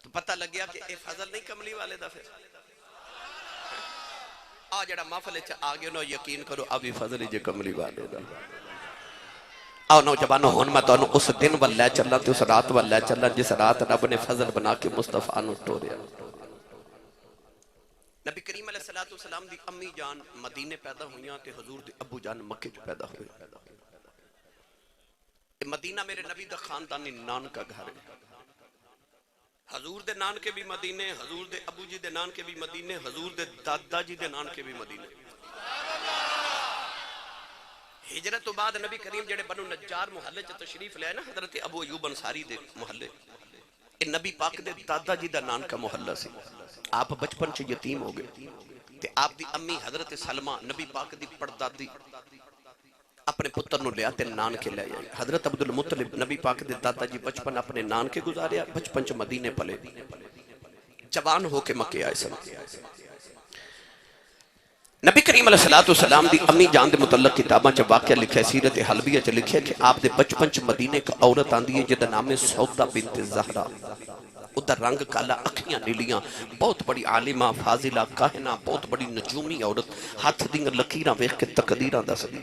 تو پتہ لگ گیا کہ اے فضل نہیں کملی والے دا پھر آ جڑا محفل چ آ گئے نو یقین کرو ابھی فضل جے کملی والے دا۔ آؤ نوجوانوں ہون میں تو اس دن ول لے چلنا تے اس رات ول لے چلنا جس رات رب نے فضل بنا کے مصطفیٰ نو ٹوریا۔ نبی کریم علیہ السلام دی امی جان مدینے پیدا ہوئیاں تے حضور دی ابو جان مکے چ پیدا ہوئے۔ مدینہ میرے نبی دا خاندانی نان کا گھر ہے، حضور دے نان کے بھی مدینے، حضور دے ابو جی دے نان کے بھی مدینے، حضور دے دادا جی دے نان کے بھی مدینے۔ ہجرت تو بعد نبی کریم جڑے بنو نجار محلے چ تشریف لے نا حضرت ابو ایوب انصاری دے محلے، اے نبی پاک دے دادا جی دا نان کا محلہ سی۔ آپ بچپن چ یتیم ہو گئے تے آپ دی امی حضرت سلمہ نبی پاک دی پردادی اپنے پتر نو لیا تے نان کے لے آئے۔ حضرت عبدالمطلب نبی پاک دے دادا جی بچپن اپنے نان کے گزاریا، بچپن چ مدینے پلے، جوان ہو کے مکے آئے سن۔ نبی کریم علیہ السلام دی امی جان دے متعلق کتاباں چ واقعہ لکھا ہے، سیرت حلبیہ چ لکھا ہے کہ آپ دے بچپن چ مدینے کا عورت آندی ہے جدا نام ہے سودا بنت زہرا، ادھر رنگ کالا، اکھیاں نیلیاں، بہت بڑی عالمہ، فاضلہ، کاہنہ، بہت بڑی نجومی عورت، ہاتھ دیاں لکیراں ویکھ کے تقدیراں دس دی۔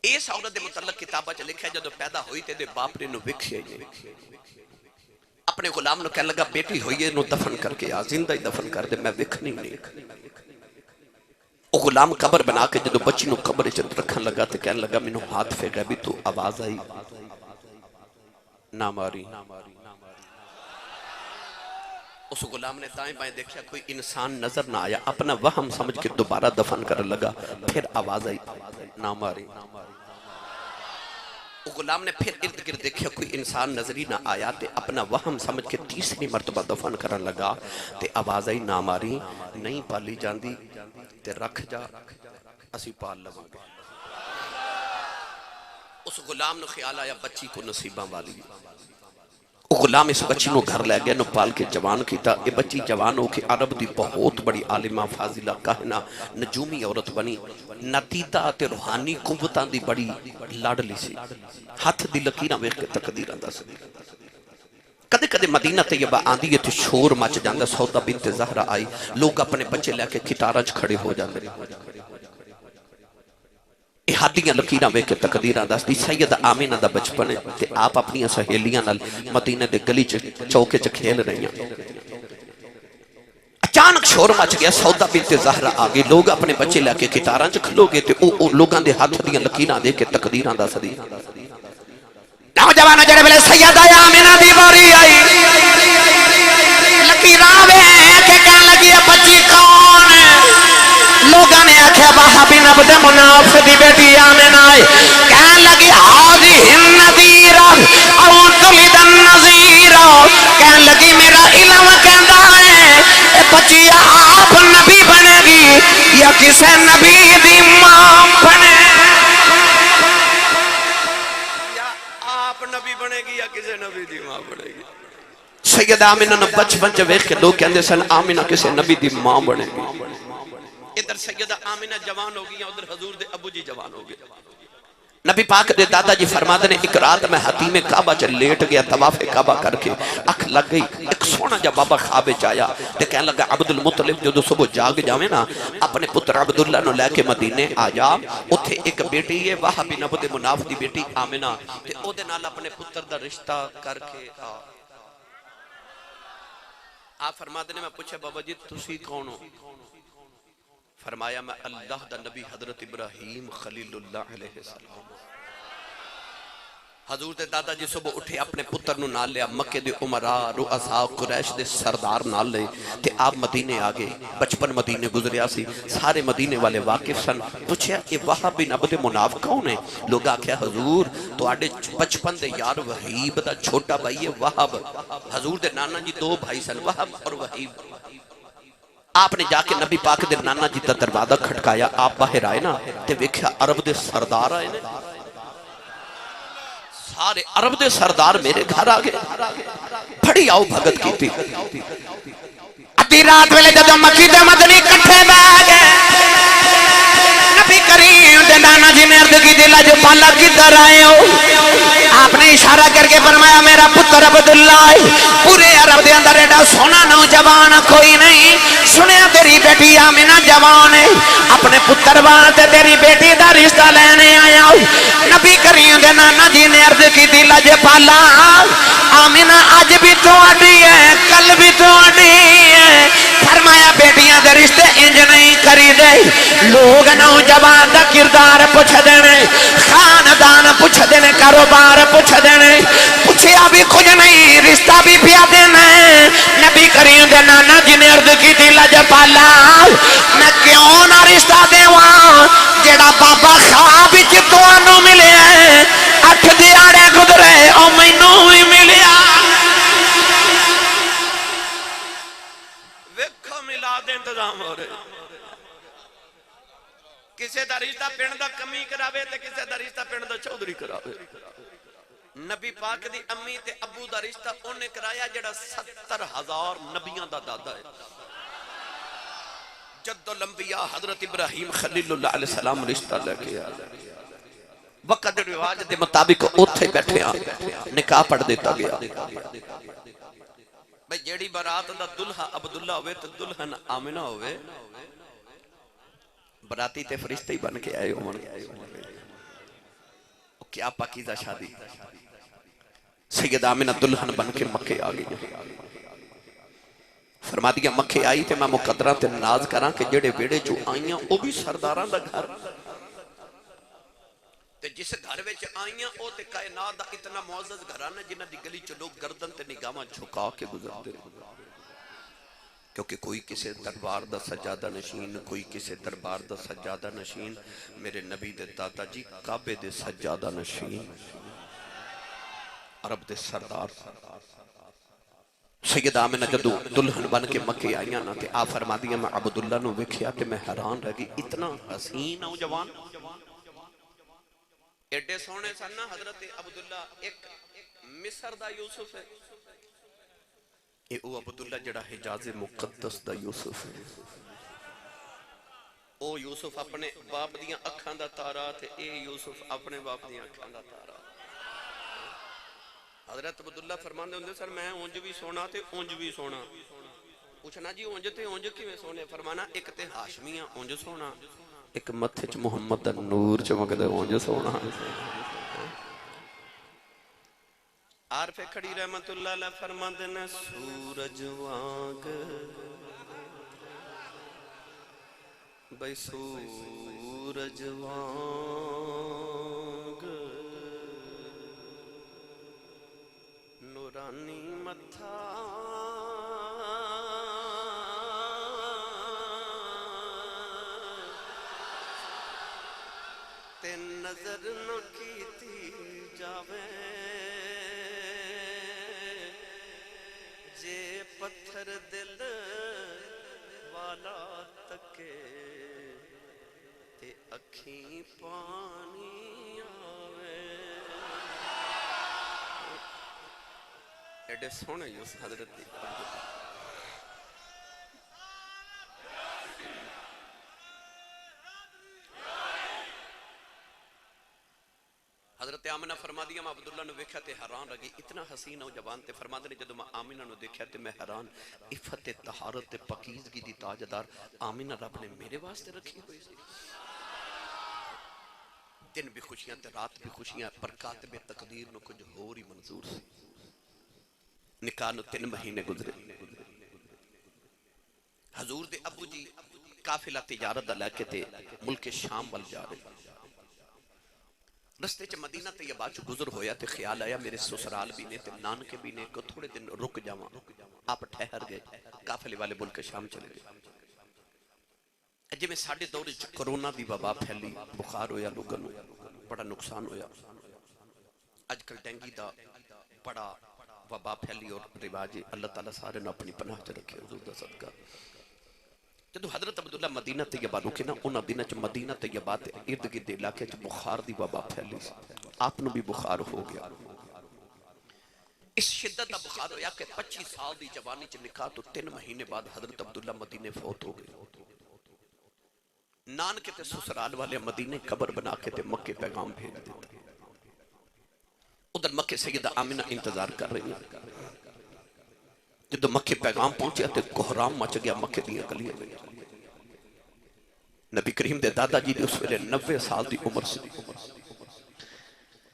اس عورت دے متعلق کتاباں چ لکھا ہے جدوں پیدا ہوئی تے دے باپ نے نو ویکھیا ہی نہیں، اپنے غلام نو کہنے لگا بیٹی ہوئی ہے نو دفن کر کے آ، زندہ ہی دفن کر دے، میں ویکھنی نہیں۔ وہ غلام قبر بنا کے جدو بچی نو قبر چند رکھن لگا تے کہنے لگا مینوں ہاتھ پھیرا بھی تو آواز آئی نہ ماری۔ اس غلام نے دائیں بائیں دیکھا کوئی انسان نظر نہ آیا، اپنا وہم سمجھ کے دوبارہ دفن کر لگا، پھر آواز آئی نہ ماری۔ وہ غلام نے پھر ارد گرد دیکھا کوئی انسان نظری نہ آیا تے اپنا وہم سمجھ کے تیسری مرتبہ دفن کرن لگا تے آواز آئی نہ ماری، نہیں پالی جاندی تے رکھ جا اسی پال لگوں گے۔ اس غلام نو خیال آیا بچی کو نصیباں والی، وہ غلام اس بچی نو گھر لے گیا، نو پال کے جوان کیتا، یہ بچی جوان ہو کے عرب دی بہت بڑی عالمہ، فاضلہ، کاہنہ، نجومی عورت بنی، نتیدہ تے روحانی قوتاں دی بڑی لاڈلی سی، ہاتھ دی لکیراں ویکھ کے تقدیراں دس دی۔ کدے کدے مدینہ طیبہ آندی ہے تو شور مچ جاندہ، سودا بنت زہرا آئی، لوگ اپنے بچے لے کے کتاراں چ کھڑے ہو جاندے، یہ ہاتھیاں لکیراں ویکھ کے تقدیراں دس دی۔ سید آمینہ دا بچپن ہے تے آپ اپنی سہیلیاں نال مدینہ دے گلی چوکے چ کھیل رہی ہیں، اچانک شور مچ گیا، سودا بنت زہرا آگے، لوگ اپنے بچے لے کے کتاراں چ کھلو گے تے او لوگاں دے ہاتھ دیاں لکیراں دیکھ کے تقدیراں دس دی۔ نوجوان جڑے ویلے سیدہ آمینہ دی باری آئی، لکیراں ویکھ کے کہن لگی بچی کون ہے؟ لوگ عبد مناف دی بیٹی آمنہ ہے کہنے لگی حاضی النذیر او تلد النذیر کہنے لگی میرا علم کہندا ہے اے بچی آپ نبی بنے گی یا کسے نبی دی ماں بنے یا آپ نبی بنے گی یا کسے نبی دی ماں بنے گی سیدہ آمنہ نے بچپن چ ویکھ کے لوگ کہندے سن آمنہ کسے نبی دی ماں بنے گی ادھر سیدہ آمنہ جوان ہو گئی ادھر حضور دے ابو جی جوان ہو گئے نبی پاک دے دادا جی فرماتے ہیں ایک رات میں حتیم کعبہ چ لیٹ گیا طواف کعبہ کر کے اکھ لگ گئی ایک سونا جا بابا خواب آیا تے کہنے لگا عبد المطلب جو صبح جاگ جاویں نا اپنے پتر عبداللہ نو لے کے مدینے آ جا اوتھے ایک بیٹی ہے وہب بن عبد مناف دی بیٹی آمنہ تے او دے نال اپنے پتر دا رشتہ کر کے آپ فرماتے ہیں میں پوچھا بابا جی تسی کون ہو فرمایا میں اللہ دا نبی حضرت ابراہیم خلیل اللہ علیہ السلام حضور دے دادا جی صبح اٹھے اپنے پتر نو نال لیا مکے دے عمراء رؤساء قریش دے سردار نال لے تے آپ مدینے آگے بچپن مدینے گزریا سی سارے مدینے والے واقف سن پوچھیا اے وہب بن عبد مناف کون ہے لوگ آکھیا حضور تو آڈے بچپن دے یار وحیب دا چھوٹا بھائی ہے وہب حضور دے نانا جی دو بھائی سن وہب اور وحیب آپ نے جا کے نبی پاک دے نانا جی دا دروازہ کھٹکایا آپ باہر آئے نا تے ویکھیا عرب دے سردار آئے نا سارے عرب دے سردار میرے گھر آگے بڑی آؤ بھگت کی تھی ادھی رات ویلے جدو مکی دے مدنی کٹھے باگے نبی کریم دے نانا جی نے عرض کی دلا جو پالا کدھر آئے ہو آپ نے اشارہ کر کے فرمایا میرا پتر عبداللہ پورے عرب دے اندر ایڈا سونا نوجوان کوئی نہیں سنیا تیری بیٹی آمنہ جوان ہے اپنے پتر واسطے تیری بیٹی دا رشتہ لینے آیا نبی کریم دے نانا جی نے عرض کی تھی لج پالا آمنہ آج بھی تو اڈی ہے کل بھی تو اڈی ہے فرمایا بیٹیاں دے رشتے انج نہیں کری دے لوگ نوجوان دا کردار پوچھ دینے خاندان پوچھ دینے کاروبار پوچھ دینے پوچھیا بھی کچھ نہیں رشتہ بھی پیا دینے نبی کریم دے نانا جی نے عرض کی تھی لج پالا میں کیوں نہ رشتہ دے وہاں جیڑا بابا خواب چتوانو ملے ہیں 8 دیاڑے گزرے او مینوں ہی ملیا ویکھو میلاد انتظام ہو رہے کسے دا رشتہ پنڈ دا کمی کراوے تے کسے دا رشتہ پنڈ دا چودھری کراوے نبی پاک دی امی تے ابو دا رشتہ انہیں کرایا جڑا 70,000 نبیاں دا دادا ہے جد الانبیاء حضرت ابراہیم خلیل اللہ علیہ السلام رشتہ لے کے آیا وقت رواج دے مطابق اوتھے بیٹھے نکاح پڑھ دیتا گیا بھئی جیڑی برات دا دلہا عبداللہ ہوئے تو دلہن آمنہ ہوئے براتی تے فرشتے ہی بن کے آئے عمر کیا پاکیزہ شادی سید آمنہ دلہن بن کے مکے آگئی فرما دیا مکے آئی تے میں مقدرہ تے ناز کراں کہ جڑے بیڑے جو آئیاں وہ بھی سرداران دا گھر تے جس گھر وچ آئیاں او تے کائنات دا اتنا معزز گھرانا جنہ دی گلی چ لوگ گردن تے نگاہاں جھکا کے گزرتے کیونکہ کوئی کسے دربار دا سجادہ نشین کوئی کسے دربار دا سجادہ نشین میرے نبی دے دادا جی کعبے دے سجادہ نشین عرب دے سردار سید آمنہ جدو دلہن بن کے مکے آئیاں نا تے آپ فرما دیا میں عبداللہ نو وکھیا تے میں حیران رہ گئی اتنا حسین نوجوان ایڈے سونے سن نا حضرت عبداللہ ایک مصر دا یوسف ہے اے او عبداللہ جڑا حجاز مقدس دا یوسف ہے او یوسف اپنے باپ دیاں اکھاں دا تارا تے اے یوسف اپنے باپ دیاں اکھاں دا تارا حضرت عبداللہ فرماندے ہوندے سر میں اونج بھی سونا تے اونج بھی سونا پوچھنا جی اونج تے اونج کیویں سونے فرمانا ایک تے ہاشمیاں اونج سونا ایک متھے چ محمد دا نور چمکدا اونج سونا عارف کھڑی رحمت اللہ علیہ فرماندے نے سورج وانگ بھئی سورج وانگ نورانی متھا نظر نہ کیتی جاوے جے پتھر دل والا تکے تے اکھیں پانی آوے ایڈے سونے یوس حضرت دی حضرت آمنہ فرما دیا میں عبداللہ نے دیکھا تے حیران رگی اتنا حسین ہو جوان تے فرما دے جدو میں آمنہ نے دیکھا تے میں حیران عفت طہارت پاکیزگی دی تاجدار آمنہ رب نے میرے واسطے رکھی ہوئی سی دن بھی خوشیاں تے رات بھی خوشیاں پر کاتب تقدیر نو کچھ ہوری منظور سی نکاح نو 3 مہینے گزرے حضور دے ابو جی قافلہ تجارت دا لے کے تے ملک شام وال جا رہے رستے چ مدینہ طیبہ چ گزر ہویا تے خیال آیا میرے سسرال بھی نے تے نانکے بھی نے کو تھوڑے دن رک جاواں آپ ٹھہر گئے قافلے والے ملک شام چلے گئے جی میں ساڑھے دور چ کرونا دی وبا پھیلی بخار ہویا لوگوں نو بڑا نقصان ہویا اج کل ڈینگی دا بڑا وبا پھیلی اور رواج اللہ تعالیٰ سارے نو اپنی پناہ چ رکھے حضور دا صدقہ جدو حضرت عبداللہ مدینہ طیبہ رکے نا انہاں دنوں چ مدینہ طیبہ تے ارد گرد علاقے چ بخار دی وبا پھیلی آپ نو بھی بخار ہو گیا اس شدت دا بخار ہویا کہ 25 سال دی جوانی چ نکاح تو 3 مہینے بعد حضرت عبداللہ مدینے فوت ہو گئے نانکے تے سسرال والے مدینے قبر بنا کے تے مکے پیغام بھیج دیتا ادھر مکے سیدہ آمنہ انتظار کر رہی ہیں جدو مکے پیغام پہنچیا تے کوہرام مچ گیا مکے دیا گلیاں میں نبی کریم دے دادا جی دے اس ویلے 90 سال دی عمر سے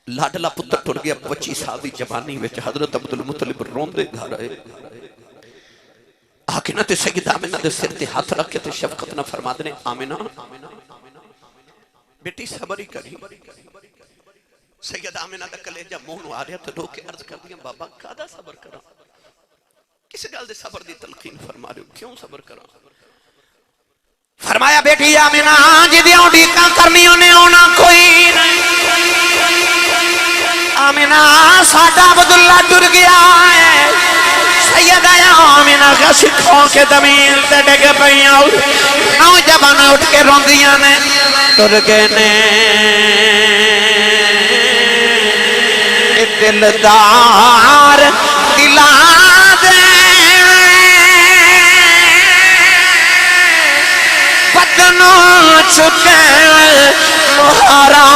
لاڈلا پتر ٹر گیا 25 سال دی جوانی وچ حضرت عبدالمطلب روندے گھر آئے آکے تے سیدہ آمنہ دے سر تے ہاتھ رکھ کے تے شفقت نہ فرما دنے آمنہ بیٹی صبر ہی کری سیدہ آمنہ دا کلیجہ مونو آ رہا تے رو کے عرض کر دیا بابا کادا صبر کرا کس گل دے صبر دی تلقین فرما رہے ہو کیوں صبر کرا فرمایا بیٹی آمنہ جدیوں ڈیکاں کرنیوں نے ہونا کوئی نہیں آمنہ ساڈا عبداللہ ٹر گیا ہے سیدہ آمنہ کا سکھوں کے زمین تے ڈگ پئیاں نوجوان اٹھ کے روندیاں نے ٹر گئے نے دلدار دلا دے بدنوں چکے مہارا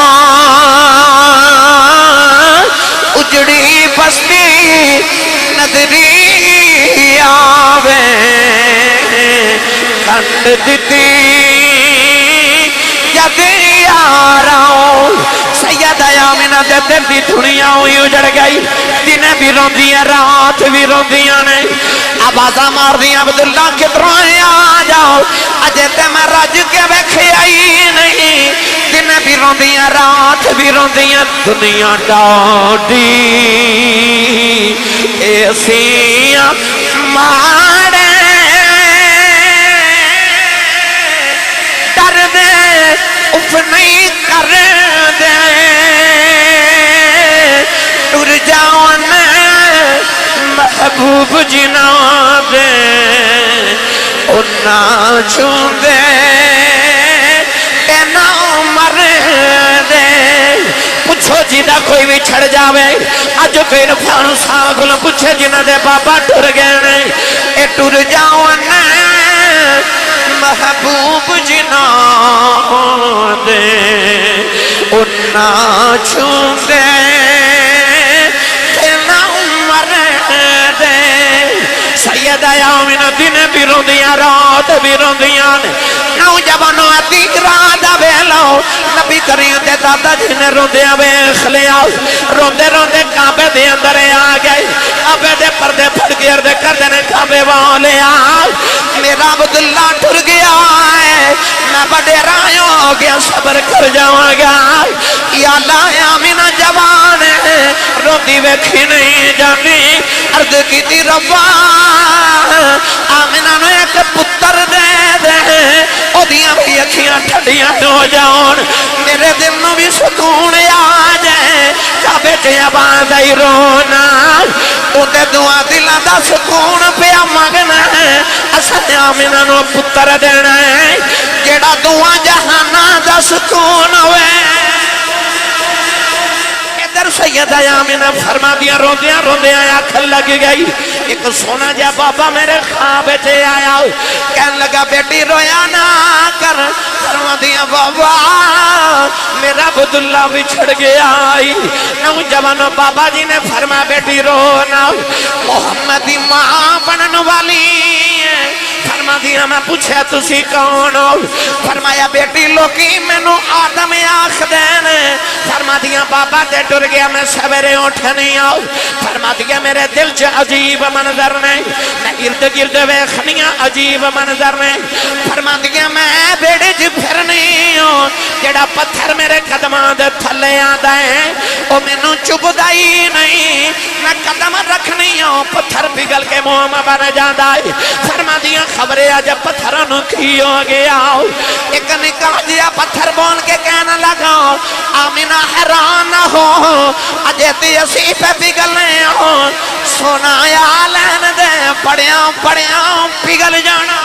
اجڑی بستی نظری آوے کھنڈ دیتی جد یاراؤں سیدہ آمنہ دے دل دی دنیا ہوئی اجڑ گئی دنیں بھی روندیاں رات بھی روندیاں نے آوازاں مار دیاں عبداللہ کدھروں آ جاؤ اجے تے میں رج کے ویکھے آئی نہیں دنیں بھی روندیاں رات بھی روندیاں دنیا ڈاڈی ایسیاں ماڑے ڈر دے اف نہیں کر دے ٹر جاؤں محبوب جناب انہاں چھون دے اینا مر دے پوچھو جیدہ کوئی بھی چھڑ جاوے آج کوئی نفعان ساگل پوچھے جنہ دے بابا ٹر گئے اے ٹر جاؤں محبوب جناب دے انہاں چھون دے سیدہ آمنہ دن بھی روندیاں رات بھی روندیاں نوجوانوں ادھی رات ویلو نبی کریم دے دادا جی نے روندیاں ویکھ لیا روندے روندے کعبے دے اندر آ گئے کعبے دے پردے پھٹ کے عرض کردے نے کعبے والے آ میرا عبداللہ ٹر گیا ہے میں بڑے رایوں ہو گیا صبر کر جاؤں گا یا اللہ آمنہ جوان ہے روندی ویکھی نہیں جانی عرض کی تھی ربا آمنہ نے ایک پتر دے دے او دیاں بھی اکھیاں ٹھنڈ ٹھنڈیاں ہو جاؤن میرے دل نو بھی سکون آ جائے کعبے تے آواز آئی رونا اُتے دعا دلاں دا سکون پیا منگنا ہے اساں آمنہ نو پتر دینا ہے جیڑا دعا جہانا دا سکون ہوئے ادھر سیدہ آمنہ فرما دیا روندیاں روندیاں آنکھ لگ گئی ایک سونا جا بابا میرے خواب تے آیا کہنے لگا بیٹی رویا نہ کر فرما دیا بابا میرا عبداللہ بچھڑ گیا نوجوانو بابا جی نے فرما بیٹی رونا محمدی ماں بنن والی فرما دیا میں پوچھا تسی کون ہو فرمایا بیٹی لوکی میں نو آدم آخ دینے فرما دیا بابا تے ڈر گیا میں سویرے اٹھ نہیں آؤ فرما دیا میرے دل چ عجیب منظر نہیں میں ارد گرد ویکھنیاں عجیب منظر نہیں فرما دیا میں بیڑے چ پھرنی ہوں جڑا پتھر میرے قدماں دے تھلے آندا ہے او مینوں چبدا ہی نہیں میں قدم رکھنی ہوں پتھر پگھل کے منہ بن جاندا ہے فرما دیا خبریں جب پتھروں نو کی ہو گیا ایک نکاح جیا پتھر بون کے کہنا لگا آمینہ حیران نہ ہو اجیتی اسی پہ پگھلنے ہو سونا یا لین دے پڑیاں پڑیاں پگھل جانا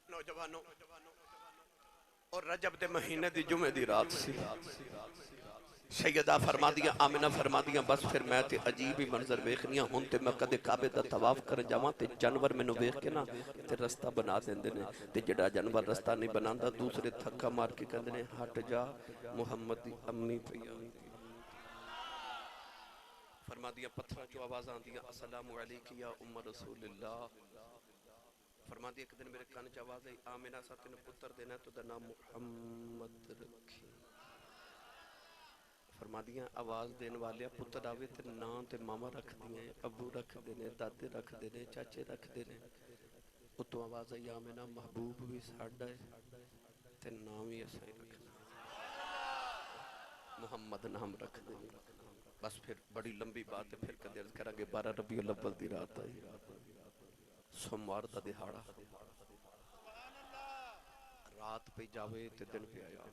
نوجوانوں اور رجب دے مہینے دی جمعے دی رات سی سیدہ فرما دیا آمنہ فرما دیا بس پھر میں تے عجیب ہی منظر ویکھنیاں ہون تے میں کدے کعبے دا طواف کر جاواں تے جانور مینوں ویکھ کے نا تے رستہ بنا دیندے نے تے جڑا جانور رستہ نہیں بناندا دوسرے تھکا مار کے کہندے نے ہٹ جا محمد دی امی پیا فرما دیا پتھراں چوں آواز آندیاں السلام علیکم یا ام رسول اللہ فرما دیا ایک دن میرے کان چ آواز آئی آمنہ سا تینوں پتر دینا ہے تو دا نام محمد رکھی فرما دیا آواز دین والیا پتر آوے تے نام تے ماما رکھ دیئے ابو رکھ دینے دادے رکھ دینے چاچے رکھ دینے اتو آواز آئی آمنہ محبوب بھی ساڑھا ہے تے نام ہی ایسا ہی رکھ دینے محمد نام رکھ دینے بس پھر بڑی لمبی بات ہے پھر کدے عرض کرا گے 12 ربیع الاول دی رات آئی سوموار دا دہاڑا رات پہ جاوے تے دن پہ آیا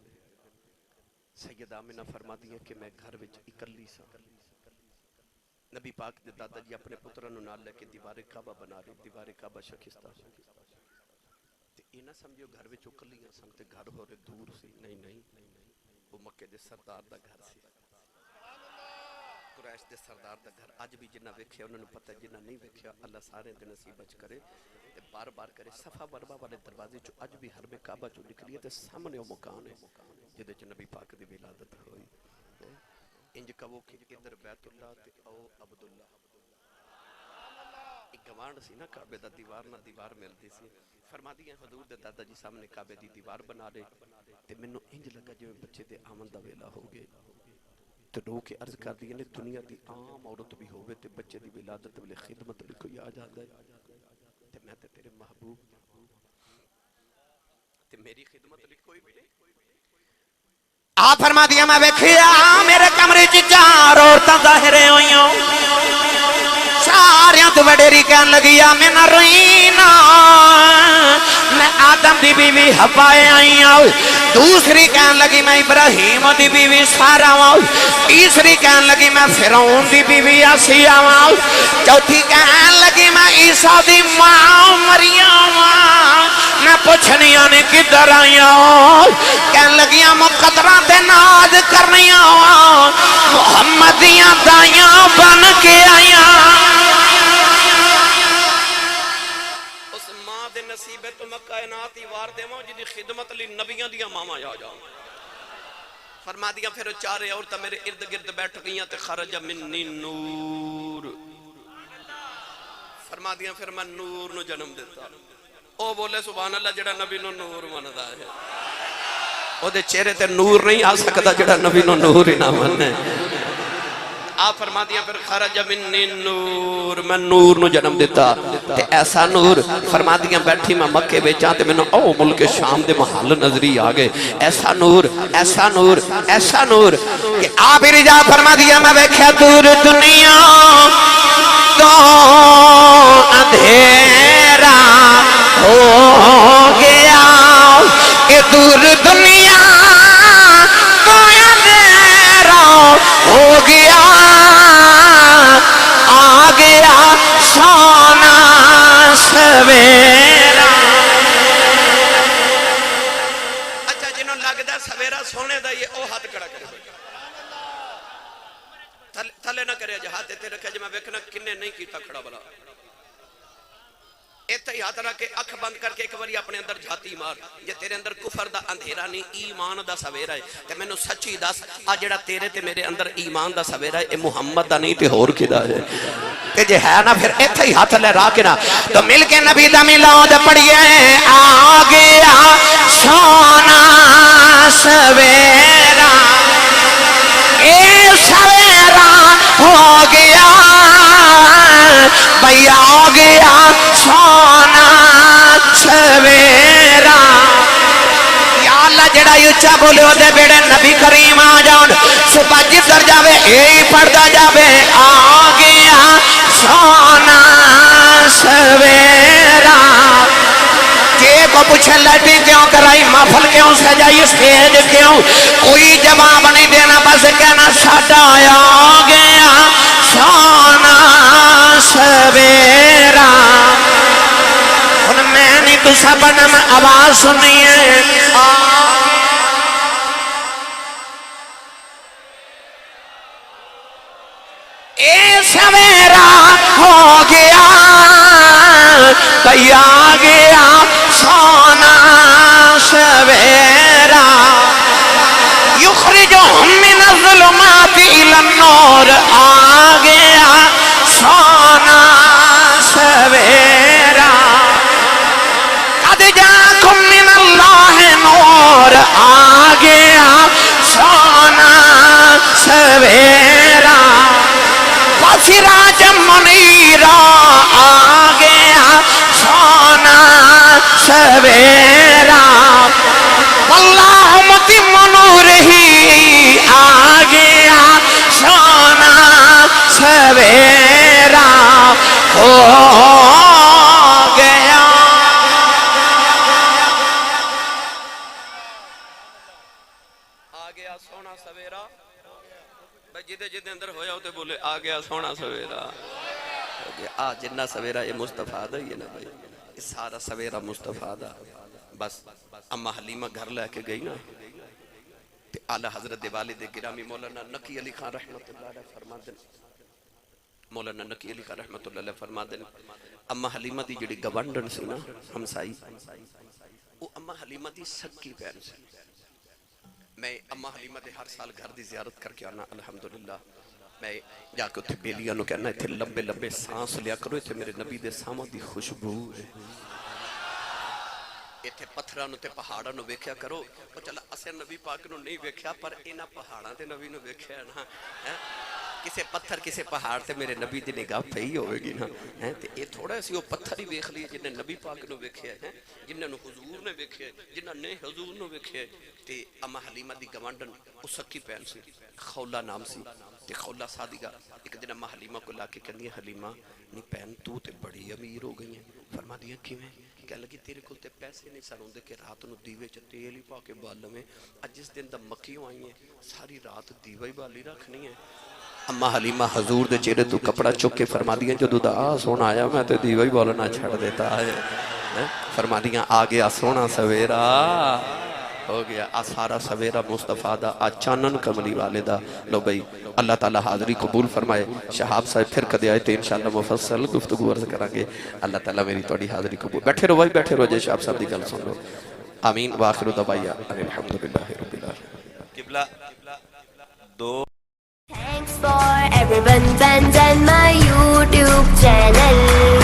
سیدہ آمنہ فرما دیا کہ میں گھر وچ اکلی سا نبی پاک دے دادا جی اپنے پترانو نال لے کے دیوار کعبہ بنا رہے دیوار کعبہ شکستہ تے اینا سمجھو گھر وچ اکلیاں سن تے گھر ہو رہے دور سی نہیں وہ مکے دے سردار دا گھر سی قریش دے سردار دا گھر آج بھی جنہ ویکھیا انہوں نے پتہ جنہ نہیں ویکھیا اللہ سارے دے نصیب اچ کرے تے بار بار کرے صفا مروا والے دروازے چو اج بھی حرم کعبہ چو نکلی ہے تے سامنے وہ مکان ہے جدے چ نبی پاک دی ولادت ہوئی انج کہو کہ ادھر بیت اللہ تے او عبداللہ ایک گوانڈ سی نا کعبے دا دیوار نہ دیوار ملدی سی فرما دیا حضور دے دادا جی سامنے کعبے دی دیوار بنا رہے تے منو انج لگا جو بچے دے آمن دا ویلا ہو گئے تو رو کے عرض کر دیا نے دنیا دی عام عورت بھی ہوئے تے بچے دی ولادت ولی خدمت بھی کوئی آ جاتا ہے تے میں تے تیرے محبوب تے میری خدمت لی کوئی بھی نہیں آپ فرما دیا میں بیکھیا میرے کمرے چ 4 عورتاں ظاہریں ہوئیوں ساریاں تو وڈیری کہن لگیا میں نہ روئینا میں آدم دی بیوی حوائے آئی آؤ دوسری کہن لگی میں ابراہیم دی بیوی سارا آؤ تیسری کہن لگی میں فرعون دی بیوی آسیہ آؤ چوتھی کہن لگی میں عیسیٰ دی ماں مریم میں پوچھنی آنے کدھر آئی آؤ کہن لگیاں مقدرہ دے ناز کرنی آؤ محمدیاں دائیاں بن کے آئی نصیبے تو میں کائنات ہی وار دے ماں جدی خدمت لی نبیاں دیا ماما جا جاؤں فرما دیا پھر 4 عورتیں میرے ارد گرد بیٹھ گئیاں تے خرج منی نور فرما دیا پھر میں نور نو جنم دیتا او بولے سبحان اللہ جڑا نبی نو نور مندا ہے او دے چہرے تے نور نہیں آ سکتا جڑا نبی نو نور ہی نہ منے آپ فرما دیا پھر خرج من نور، میں نور نو جنم دیتا تے ایسا نور فرما دیا بیٹھی میں مکے بیچاں تے میں او ملک شام دے محل نظری آگئے، ایسا نور ایسا نور ایسا نور کہ آپ رجا فرما دیا میں ویکھیا دور دنیا تو اندھیرا ہو گیا، کہ دور دنیا تو اندھیرا ہو گیا، آ گیا سونا سویرا۔ اچھا جنہوں لگدا سویرا سونے دا یہ او ہاتھ کڑا کرے تھلے نہ کرے جا ہاتھ تے رکھے جے میں ویکھنا کنے نہیں کیتا کھڑا بلا ایتھے ہی ہاتھ رکھ کے اکھ بند کر کے ایک باری اپنے اندر جھاتی مار، جے تیرے اندر کفر دا اندھیرا نہیں ایمان دا سویرا ہے تے مینوں سچی دس آ جڑا تیرے تے میرے اندر ایمان دا سویرا ہے اے محمد دا نہیں تے ہور کدا ہے تے جے ہے نا پھر ایتھے ہی ہاتھ لہرا کے نا تو مل کے نبی دا میلاد پڑھیے، آ گیا سونا سویرا، اے سویرا ہو گیا بھئی، آ گیا سونا سویرا۔ یا اللہ جڑا اچھا بولے ہو دے بیڑے نبی کریم آ جاؤں، صبح جدھر جاوے اے پڑھتا جاوے، آ گیا سونا سویرا۔ جے کو پوچھے لٹی کیوں کرائی، محفل کیوں سجائی، اسٹیج کیوں، کوئی جواب نہیں دینا، بس کہنا ساڈا آ گیا سونا سویرا۔ ہن میں نہیں تو سب میں آواز سنیے، اے سویرا ہو گیا بھئی، آ گیا سونا سویرا، یخرجہم من الظلمات الی النور، آ گیا سونا سویرا، قد جاکم من اللہ نور، آ گیا سونا سویرا، وسراج منیرا، آ گیا سونا سویرا، واللہ متم نورہی، آ گیا سونا سویرا ہو گیا۔ آ گیا سونا سویرا، بھائی جدے جدے اندر ہویا ہوتے بولے آ گیا سونا سویرا ہو گیا۔ آ جنہ سویرا یہ مصطفیٰ دا یہ نا بھائی، یہ سارا سویرا مصطفیٰ دا۔ بس اما حلیمہ گھر لے کے گئی نا تے اعلیٰ حضرت والد گرامی مولانا نقی علی خان رحمت اللہ علیہ فرما دن، مولانا نقی علی خان رحمت اللہ علیہ فرما دن، اما حلیمہ دی جڑی گوانڈن سی نا ہمسائی، وہ اما حلیمہ دی سکی پہن سی۔ میں اما حلیمہ دے ہر سال گھر دی زیارت کر کے آنا الحمدللہ، میں جا کے اتھے بیلیاں نو کہنا اتھے لمبے لمبے سانس لیا کرو، اتھے میرے نبی دے ساموں دی خوشبو ہے، اتھے پتھرانو تے پہاڑانو ویکھیا کرو۔ وہ چلا اسے نبی پاک نو نہیں ویکھیا پر اینا پہاڑاں تے نبی نو ویکھیا نا، کسے پتھر کسے پہاڑ تے میرے نبی دی نگاہ پہی ہوئے گی نا، تے یہ تھوڑا سی وہ پتھر ہی ویکھ لیے جنہیں نبی پاک نو ویکھیا ہے، جنہیں نو حضور نے ویکھیا ہے، جنہیں نے حضور نو ویکھیا ہے۔ تے اما حلیمہ دی گوانڈن اسکی پہن سی، خولہ نام سی، تے خولہ سادگا ایک دن اما حلیمہ کو لا کے کہنی ہے، حلیمہ نہیں پہن تو تے بڑی امیر ہو گئی ہیں۔ فرما دیا کیویں؟ کہہ لگی تیرے کو تے پیسے نہیں سن ہوندے کہ رات نو دیوے چ تیل ہی پا کے بال میں، اج جس دن دا مکیوں آئی ہیں ساری رات دیوہ ہی بالی رکھنی ہے۔ اما حلیمہ حضور دے چہرے تو کپڑا چک کے فرما دیا جدو دا سونا آیا میں تے دیوہ ہی بالنا چھڑ دیتا ہے۔ فرما دیا آ گیا سونا سویرا ہو گیا، آ سارا سویرا مصطفیٰ دا، آ چانن کملی والے دا۔ لو بھئی اللہ تعالیٰ حاضری قبول فرمائے، شہاب صاحب پھر کدے آئے تھے انشاءاللہ مفصل گفتگو عرض کرانگے، اللہ تعالیٰ میری توڑی حاضری قبول۔ بیٹھے رو بھائی بیٹھے رو، جے شہاب صاحب دی گل سن لو۔ آمین وآخر دعوانا الحمدللہ رب العالمین۔ قبلہ دو Thanks for everyone, fans and my YouTube channel.